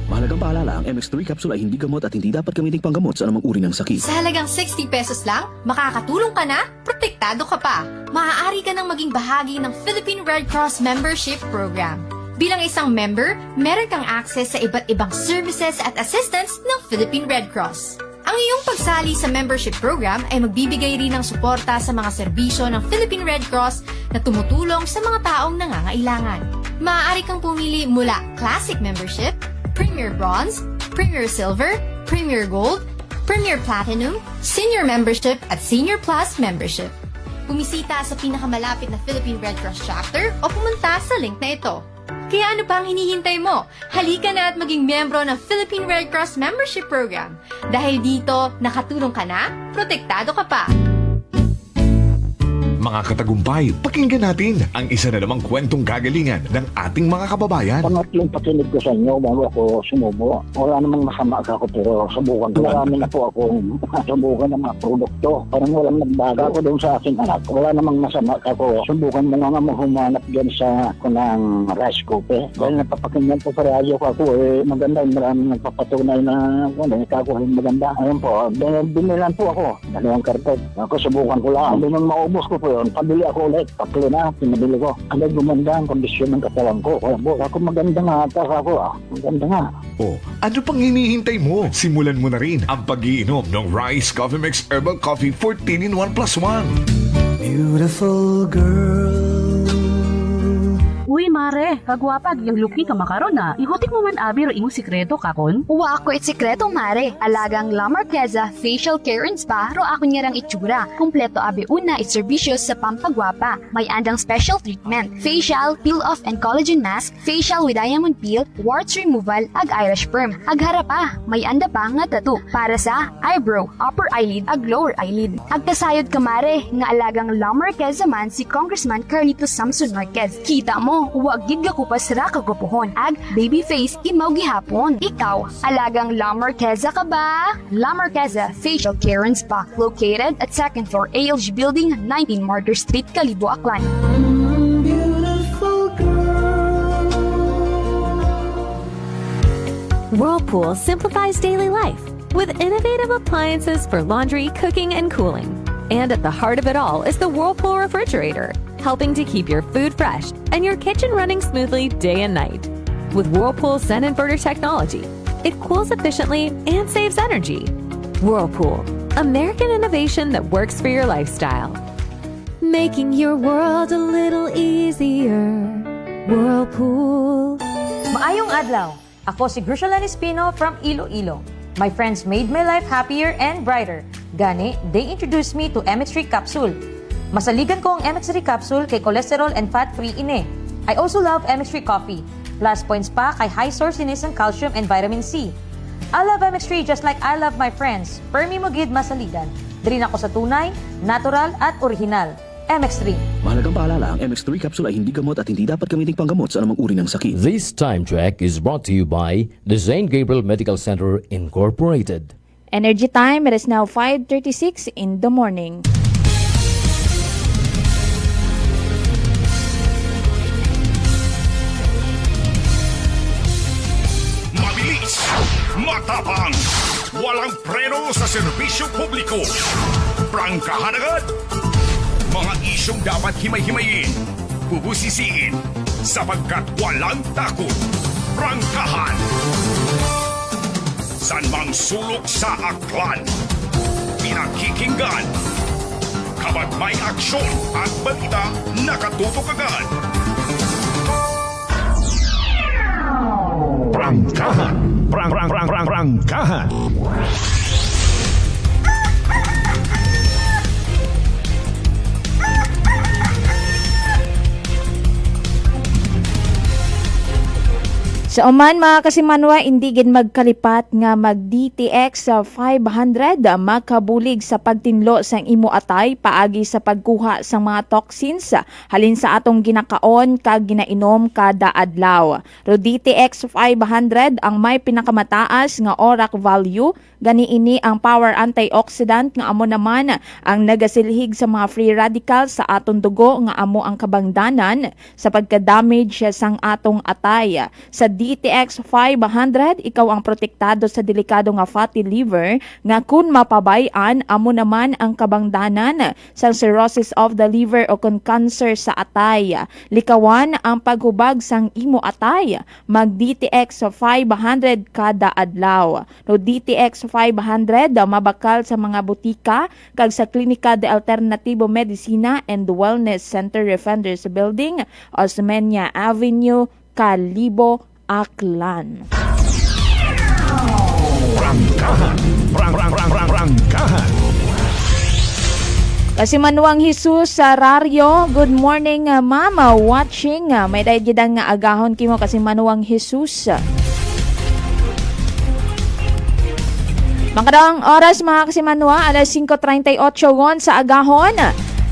Mahalagang paalala, ang MX3 capsule ay hindi gamot at hindi dapat gamitin panggamot sa anumang uri ng sakit. Sa halagang 60 pesos lang, makakatulong ka na, protektado ka pa. Maaari ka nang maging bahagi ng Philippine Red Cross Membership Program. Bilang isang member, meron kang access sa iba't ibang services at assistance ng Philippine Red Cross. Ang iyong pagsali sa membership program ay magbibigay rin ng suporta sa mga serbisyo ng Philippine Red Cross na tumutulong sa mga taong nangangailangan. Maaari kang pumili mula Classic Membership, Premier Bronze, Premier Silver, Premier Gold, Premier Platinum, Senior Membership at Senior Plus Membership. Bumisita sa pinakamalapit na Philippine Red Cross chapter o pumunta sa link na ito. Kaya ano pa ang hinihintay mo? Halika na at maging miyembro ng Philippine Red Cross Membership Program. Dahil dito, nakatulong ka na, protektado ka pa. Mga katagumpay, pakinggan natin ang isa na namang kwentong kagalingan ng ating mga kababayan. Pangatlong pakinig ko sa inyo bago ako sumubo. Wala namang masama ako pero subukan ko. Marami na po akong subukan ng mga produkto. Parang walang nagbago ako doon sa aking anak. Wala namang masama ako. Subukan mo nga humanap dyan sa kunang rice cooker. Dahil napapakinggan po sa radyo ko ako maganda. Maraming nagpapatunay na kakuhin maganda. Ayun po, binilan po ako. Dalawang karton. Ako subukan ko lang. Hindi nang maubos ko po yun. Pabili ako ulit. Paklo na, pinabili ko. Ano gumanda ang kondisyon ng katawan ko. Kaya po, ako maganda nga ata ako. Maganda nga. Oh, ano pang hinihintay mo? Simulan mo na rin ang pag-iinom ng Rice Coffee Mix Herbal Coffee 14 in 1+1. Beautiful girl. Uy, mare, kagwapag yung luki ka makaron na. Ihutik mo man abi ro imong sikreto kakon. Uwa ako sikreto, mare. Alagang La Marqueza Facial Care and Spa ro ako niyarang itsura. Kumpleto abi una itserbisyo sa pampagwapa. May andang special treatment. Facial, peel-off and collagen mask, facial with diamond peel, warts removal, ag eyelash perm. Ag harapa, may anda pa nga tattoo para sa eyebrow, upper eyelid, ag lower eyelid. Ag kasayod ka, mare, nga alagang La Marqueza man si Congressman Carlito Samson Marquez. Kita mo, huwag gid ka kupas ra kagupuhon. Ag baby face imaw gihapon. Ikaw, alagang La Marqueza ka ba? La Marqueza Facial Care and Spa, located at 2nd floor ALG Building, 19 Martyr Street, Kalibo, Aklan. Whirlpool simplifies daily life with innovative appliances for laundry, cooking, and cooling. And at the heart of it all is the Whirlpool refrigerator, helping to keep your food fresh and your kitchen running smoothly day and night. With Whirlpool Sun Inverter technology, it cools efficiently and saves energy. Whirlpool, American innovation that works for your lifestyle. Making your world a little easier. Whirlpool. Maayong adlaw. Ako si Grushalan Espino from Iloilo. My friends made my life happier and brighter. Gani, they introduced me to MX3 capsule. Masaligan ko ang MX3 capsule kay cholesterol and fat-free ine. I also love MX3 coffee. Plus points pa kay high sourciness ng calcium and vitamin C. I love MX3 just like I love my friends. Permi mo gid masaligan. Diri ako sa tunay, natural at original. MX3. Mahalagang paalala, ang MX3 capsule ay hindi gamot at hindi dapat gamiting panggamot sa anumang uri ng sakit. This time check is brought to you by the St. Gabriel Medical Center Incorporated. Energy time, it is now 5:36 in the morning. Mabilis, matapang, walang preno sa serbisyo publiko. Prangkahan agad. Mga isyong dapat himay-himayin, bubusisiin, sapagkat walang takot. Prangkahan. San mang sulok sa aklan, pinakikinggan. Kapag may aksyon at balita, nakatutok agad. Prangkahan. Prangkahan. Sa Oman, mga kasimanwa, hindi gid magkalipat nga mag-DTX 500 makabulig sa pagtinlo sang imo atay paagi sa pagkuha sang mga toxins halin sa atong ginakaon kag ginainom kada adlaw. Ro DTX 500 ang may pinakamataas nga ORAC value, gani ini ang power antioxidant nga amo naman ang nagasilhig sa mga free radicals sa atong dugo nga amo ang kabangdanan sa pagka-damage sang atong atay. Sa DTX 500, ikaw ang protektado sa delikado nga fatty liver nga kun mapabayan amo naman ang kabangdanan sa cirrhosis of the liver o kun cancer sa atay. Likawan ang paghubag sang imo atay. Mag DTX 500 kada adlaw. No DTX 500 mabakal sa mga butika kag sa Klinika de Alternativo Medicina and Wellness Center Defenders Building, Osmeña Avenue, Kalibo, Aklan. Prangkahan. Kasi Manuang Jesus sa Rario, good morning mama, watching. May dayjidang nga agahon kimo kasi Manuang Jesus. Makadang oras mga kasimanwa, alas 5:38 won sa agahon.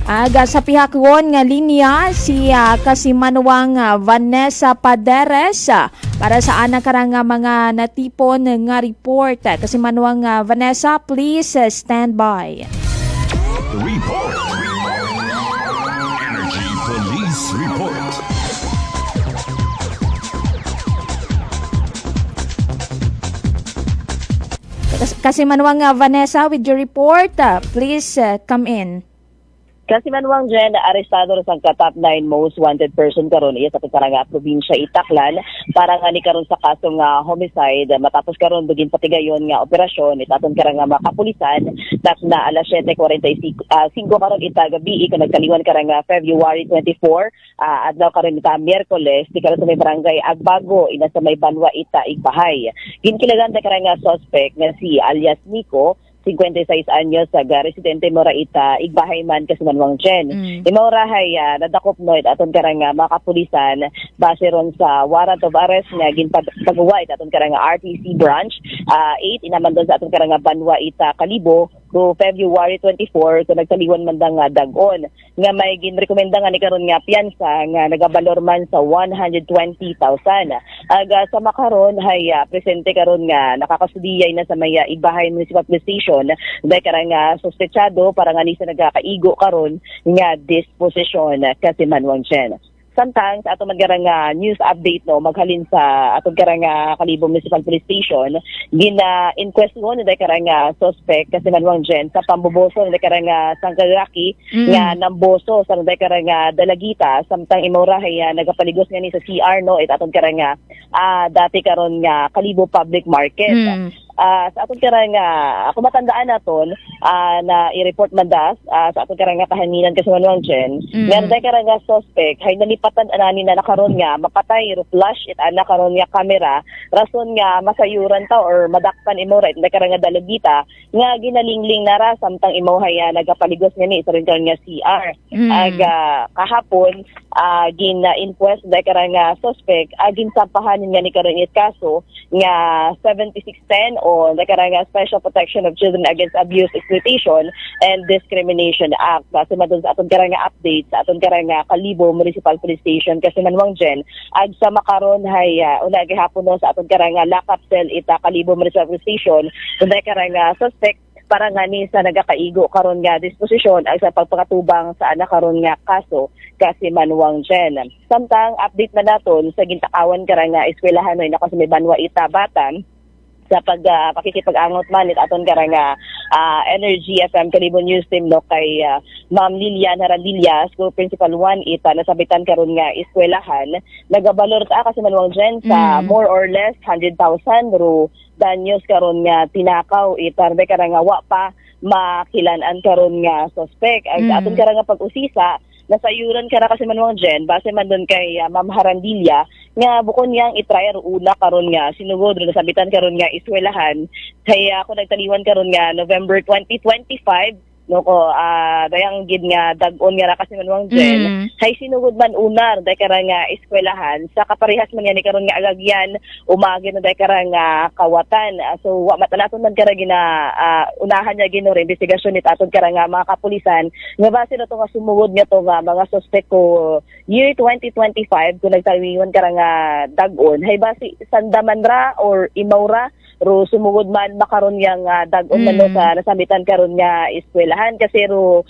Aga sa pihakon nga linya si kasimanwang Vanessa Paderes para sa anak karang mga natipon nga report. Kasimanwang Vanessa, please stand by. Report. Energy Police Report. Kasimanwang Vanessa with your report, please come in. Kasi Manuang Jen, arestado na sang top 9 most wanted person karon iya sa nga probinsya Itaklan para nga ni karon sa kasong homicide matapos karon bugin patigayon nga operasyon itaton karang nga makapulisan dat na alas 7:45 karon ita gabi nagkaliwan karang February 24 adlaw karon ita Miyerkules di karon sa may barangay Agbago ina sa may Banwa ita Igbahay. Ginkilagan ta karang suspect nga si alias Nico 56 anyos sa residente Mora ita Igbahay man kasi Manuang Jen. Imora hay nadakop no aton karang makapulisan base ron sa warrant of arrest nga ginpagawa aton karang RTC branch 8 inaman doon sa aton karang Banwa ita Kalibo to February 24 so nagtaliwan man nga dagon nga may ginrekomenda nga ni karon nga piyansa nga nagabalor man sa 120,000. Aga sa makaron hay presente karon nga nakakasudiyay na sa may Igbahay Municipal Police Station dahil karang suspetsado para nga ni sa nagakaigo karon nga disposition kasi Manuang Jen. Samtang sa atong magkarang news update no maghalin sa atong karang Kalibo Municipal Police Station gina-inquest ngon dahil karang suspect kasi Manuang Jen sa pamboboso dahil karang sangkalaki nga namboso sa dahil karang dalagita samtang imora hay nagapaligos nga ni sa CR no it atong karang dati karon nga Kalibo Public Market. Sa atong karang ako matandaan naton na i-report man das sa atong karang kahaninan kasi Manuang Jen meron dahil karang suspect hay nalipatan anani na nakaron nga mapatay flash it ana karon nga camera rason nga masayuran ta or madakpan imo right dahil karang dalagita nga ginalingling nara samtang imo hay nagapaligos nga ni sa rin karon nga CR. Aga kahapon gina-inquest dahil karang suspect ginsampahanin nga ni karon it kaso nga 7610 o nakarang Special Protection of Children Against Abuse, Exploitation, and Discrimination Act. Kasi madun sa atong karang update sa atong karang Kalibo Municipal Police Station kasi Manuang Jen ag sa makaron hay una gihapon no sa atong karang lock-up cell ita Kalibo Municipal Police Station unay karang suspect para nga ni sa nagakaigo karon nga disposisyon ay sa pagpakatubang sa ana karon nga kaso kasi Manuang Jen. Samtang update na naton sa gintakawan karang eskwelahan no nako sa may Banwa ita Batan sa pakikipag-angot man it aton karang Energy FM Kalibo News Team no kay Ma'am Lilian Harandilla School Principal 1 ita nasabitan karon nga eskwelahan nagabalor ta kasi Manuang Jen sa more or less 100,000 ro danyos karon nga tinakaw ita karang wa pa makilan-an karon nga suspect aton karang pag-usisa nasayuran kara kasi Manuang Jen base man doon kay Ma'am Harandilla nga bukod niyang itry una karon nga sinugod ro nasabitan karon nga eskwelahan kaya ako nagtaliwan karon nga November 2025 no ko dayang gid nga dag-on nga ra kasi Manuang Jen hay sinugod man unar dahil karang eskwelahan sa kaparehas man ni karon nga agagyan umagi na dahil karang kawatan so wa matanaton man kara gina unahan niya ginore investigasyon ni aton karang mga kapulisan nga base na to nga sumugod nga to nga mga suspect ko year 2025 kung nagtawiwan karang dag-on hay base sandaman ra or imawra ro sumugod man makaron yang dag-on man sa nasabitan karon nga eskwelahan kasi ro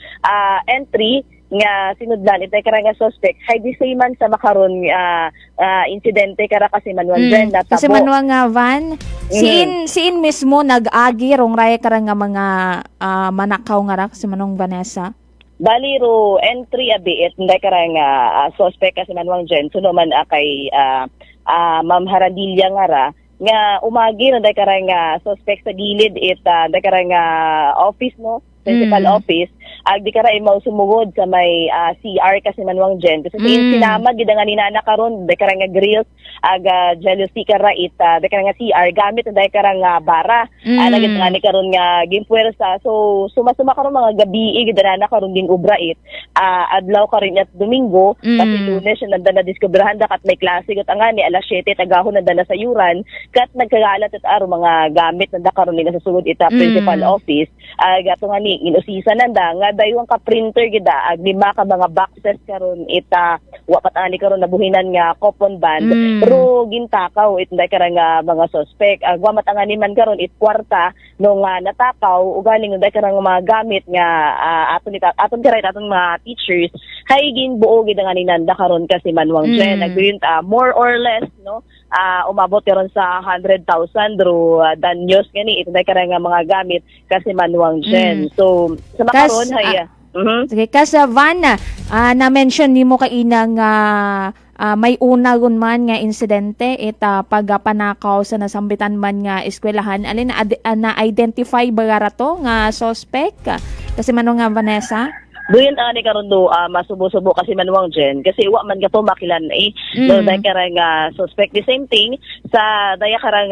entry nga sinudlan itay karang nga suspect hay di say man sa makaron insidente kara kasi Manuang Jen natabo kasi Manuang van siin mismo nag-agi rong raya karang nga mga manakaw nga ra kasi Manong Vanessa bali ro entry abiit nday karang suspect kasi Manuang Jen suno man kay Ma'am Harandilla nga ra nga umagi na dahil karang suspect sa gilid dahil karang office no principal office ag di kara imaw sumugod sa may CR kasi Manuang Jen kasi sinamag gid nga ninana karon dahil karang grills ag jealousy kara dahil karang CR gamit na dahil karang bara nagit nga ni karon nga gimpuwersa so suma-suma karon mga gabi gid na karon ging ubra adlaw karon at Domingo kasi Lunes nanda na diskubrahan kat may klase got nga ni alas 7 tagahon nanda na sayuran kat nagkagalat at aro mga gamit nanda karon ni sa sulod ita principal office gato nga ni inusisa nanda nga dayon ka printer gida ag lima ka mga boxes karon ita wa patani karon nabuhinan nga coupon band pero gintakaw itday karang mga suspect ag wa matangani man karon kwarta no nga natakaw ugaling nday karang mga gamit nga aton karay aton mga teachers hay ginbuo gid nga ninanda karon kasi Manuang Jen nagprint more or less no umabot karon sa 100,000 ro danyos gani itday karang mga gamit kasi Manuang Jen so sa makaron hay Sige, kas Van, na-mention ni mo kainang may una gun man nga insidente pagpanakaw sa nasambitan man nga eskwelahan. Alin na-identify ba to nga suspect? Kasi nga Vanessa? Doon ni karon do masubo-subo kasi manuwang Jen kasi wa man gato makilan no dahil karang suspect the same thing sa daya karang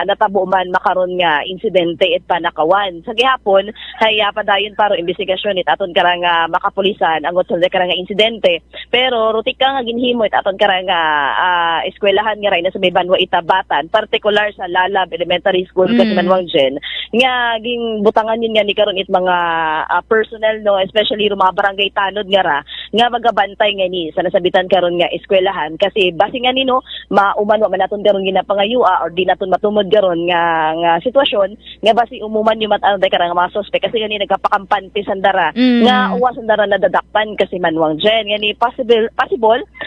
natabo man makaron nga insidente it panakawan sa gihapon hay padayon paro investigasyon it aton karang makapulisan angot sa karang insidente pero rutika nga ginhimo it aton karang eskwelahan nga ray na sa may Banwa Itabatan particular sa Lalab Elementary School kasi manuwang Jen nga ging butangan yun nga ni karon it mga personnel no especially mga barangay tanod nga magabantay nga ni sa nasabitan karon nga eskwelahan kasi base nga nino mauman wa man naton karon ginapangayua or di naton matumod karon nga sitwasyon nga base umuman yung matanday karang mga suspect kasi nga ni nagkapakampante sandara nga uwas sandara nadadakpan kasi manuwang Jen nga ni possible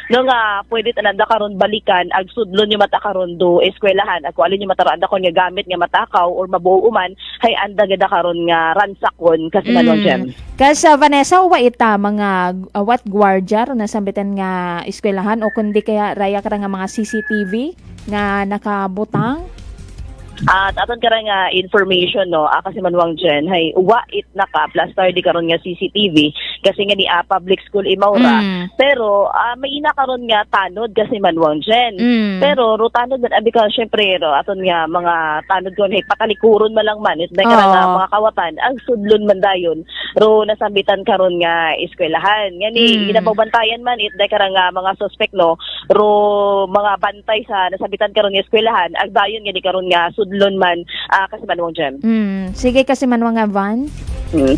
no nga pwede tananda karon balikan ag sudlon yung mata karon do eskwelahan ako alin yung matara anda kon nga gamit nga matakaw or mabuo man hay anda gada karon nga ransakon kasi manuwang Jen. Kasi Vanessa, wa ita mga what gwardiya na sambitan nga eskwelahan o kundi kaya raya ka nga mga CCTV nga nakabutang? At aton karang information no kasi manuwang Jen hay wa it naka plaster di karon nga CCTV kasi nga ni public school Imaura pero may ina karon nga tanod kasi manuwang Jen pero ro tanod man abi ka syempre ro aton nga mga tanod kon hay patalikuron malang man it dahil karang mga kawatan ang sudlon man dayon ro nasambitan karon nga eskwelahan nga ni ginababantayan man it dahil karang mga suspect no ro mga bantay sa nasambitan karon nga eskwelahan ag dayon nga ni karon nga sudlon man kasi manuwang Jem. Sige kasi manuwang nga Van.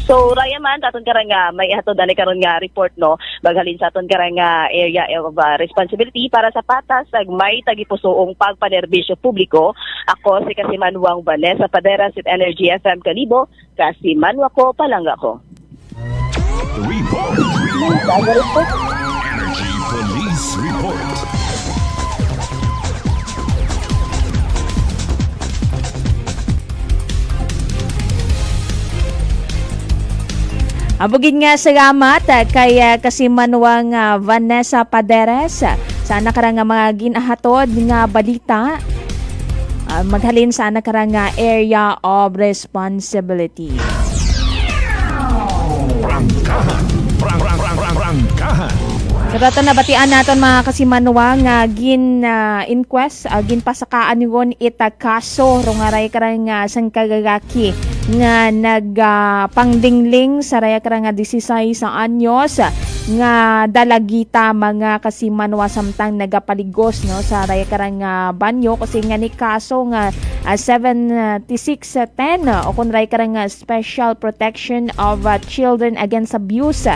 So raya man aton karang may hatod ani karon nga report no baghalin sa aton karang area of responsibility para sa patas ag may tagipusoong pagpanerbisyo publiko. Ako si kasi manuwang Vanessa Paderas with Energy FM Kalibo kasi manwa ko palangga ko. Report. Energy Police Report. Abugin nga salamat kay kasimanwang Vanessa Paderes. Sana karang mga ginahatod nga balita. Maghalin sana karang area of responsibility. Prangkahan. Karata na batian naton mga kasimanwa nga inquest gin pasakaan yon ita kaso rungaray karang sang kagagaki nga nagpangdingling sa raya karang 16 anyos nga dalagita mga kasimanwa samtang nagapaligos no sa raya karang banyo kasi nga ni kaso nga 7610 o kun raya karang Special Protection of Children Against Abuse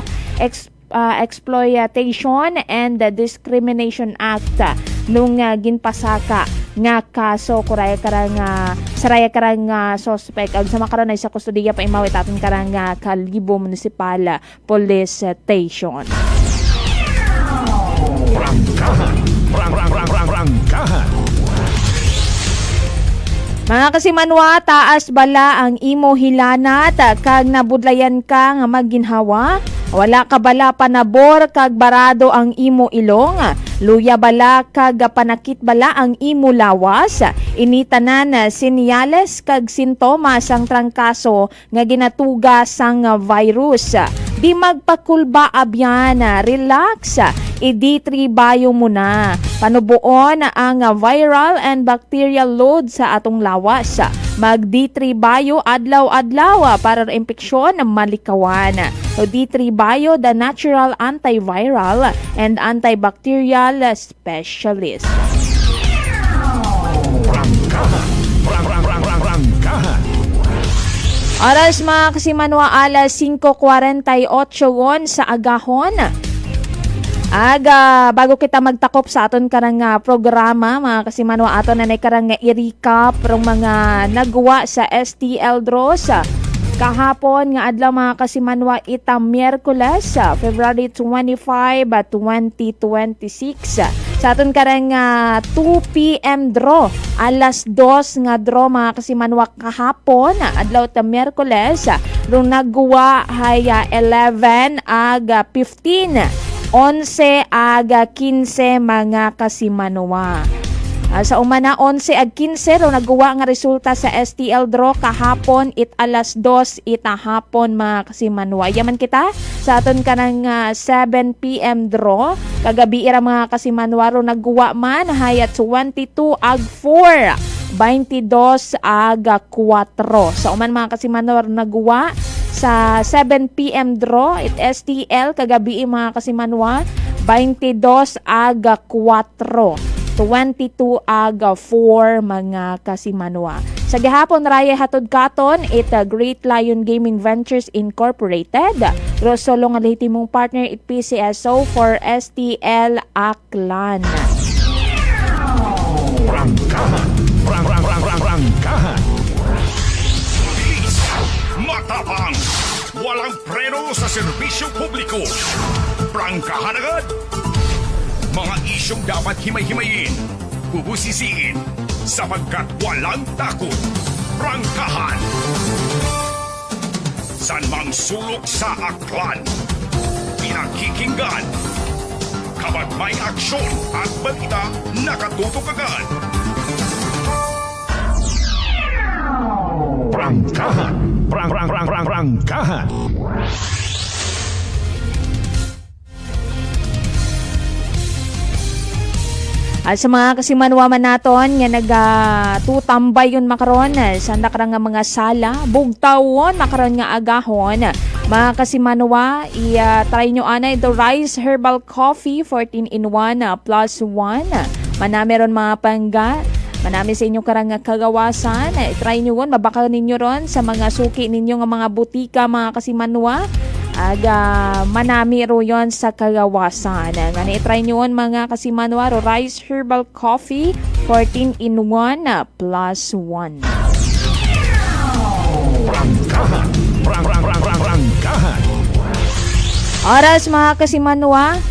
Exploitation and Discrimination Act nung ginpasaka nga kaso kuraya karang saraya karang suspect ag sama karon ay sa kustodiya pa imawit aton karang Kalibo Municipal Police Station. Prangkahan. Mga kasimanwa, taas bala ang imo hilanat kag nabudlayan ka nga magginhawa? Wala ka bala panabor kag barado ang imo ilong? Luya bala kag panakit bala ang imo lawas? Initanan sinyales kag sintomas ang trangkaso nga ginatuga sang virus. Di magpakulba abyan, relax. I-D3 bio muna. Panubuon ang viral and bacterial load sa atong lawas. Mag-D3 bio adlaw-adlaw para impeksyon malikawan. So D3 bio, the natural antiviral and antibacterial specialist. Oras mga kasimanwa, alas 5:48 sa agahon. Bago kita magtakop sa aton karang programa, mga kasimanwa, aton na karang i-recap rong mga nagwa sa ST Eldros. Kahapon nga adlaw mga kasimanwa ita Miyerkules, February 25, 2026. Sa aton karang 2 p.m. draw, alas 2 nga draw mga kasimanwa kahapon, adlaw ta Miyerkules, rung nagguwa haya 11 aga 15, 11 aga 15 mga kasimanwa. Sa umana 11 ag 15 ro nagguwa nga resulta sa STL draw kahapon it alas 2 ita hapon mga kasimanwa. Yaman kita sa aton kanang 7 p.m. draw kagabi ira mga kasimanwa ro nagguwa man hayat 22 ag 4, 22 ag 4. Sa uman mga kasimanwa ro nagguwa sa 7 p.m. draw it STL kagabi mga kasimanwa 22 ag 4. 22 aga 4 mga kasimanwa. Sa gihapon raya hatod katon it Great Lion Gaming Ventures Incorporated. Rosolo nga lehitimong partner it PCSO for STL Aklan. Prangkahan. Prangkahan. Bilis. Matapang. Walang preno sa serbisyo publiko. Prangkahan agad. Mga isyong dapat himay-himayin, bubusisiin, sapagkat walang takot. Prangkahan. San mang sulok sa aklan, pinakikinggan. Kapag may aksyon at balita, nakatutok agad. Prangkahan. Prangkahan. At sa mga kasimanwa man naton nga nagtutambay yun makaron sa nakarang nga mga sala, bugtawon makaron nga agahon. Mga kasimanwa, try nyo anay the Rice Herbal Coffee 14-in-1 plus 1. Manami ron mga pangga. Manami sa inyo karang kagawasan. Try nyo ron, mabaka ninyo ron sa mga suki ninyo nga mga butika mga kasimanwa. Manami ro yon sa kagawasan. Nga try nyo yun mga kasimanwa ro Rice Herbal Coffee 14-in-1 plus 1. Prangkahan. Oras mga kasimanwa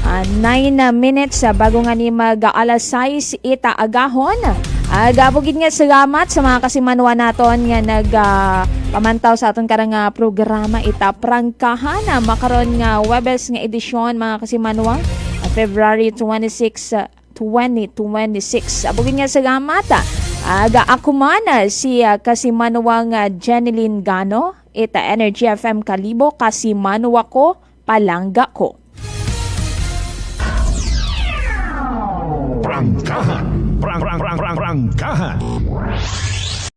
9 minutes bago nga ni mag alas 6 ita agahon. Gabugid nga salamat sa mga kasimanwa naton nga pamantaw sa aton karang programa ita Prangkahan makaron nga Webes nga edisyon mga kasimanwa February 26, 2026. Bugid nga salamat ako man si kasimanwa nga Jeneline Gano ita Energy FM Kalibo kasimanwa ko palangga ko. Prangkahan. Prangkahan.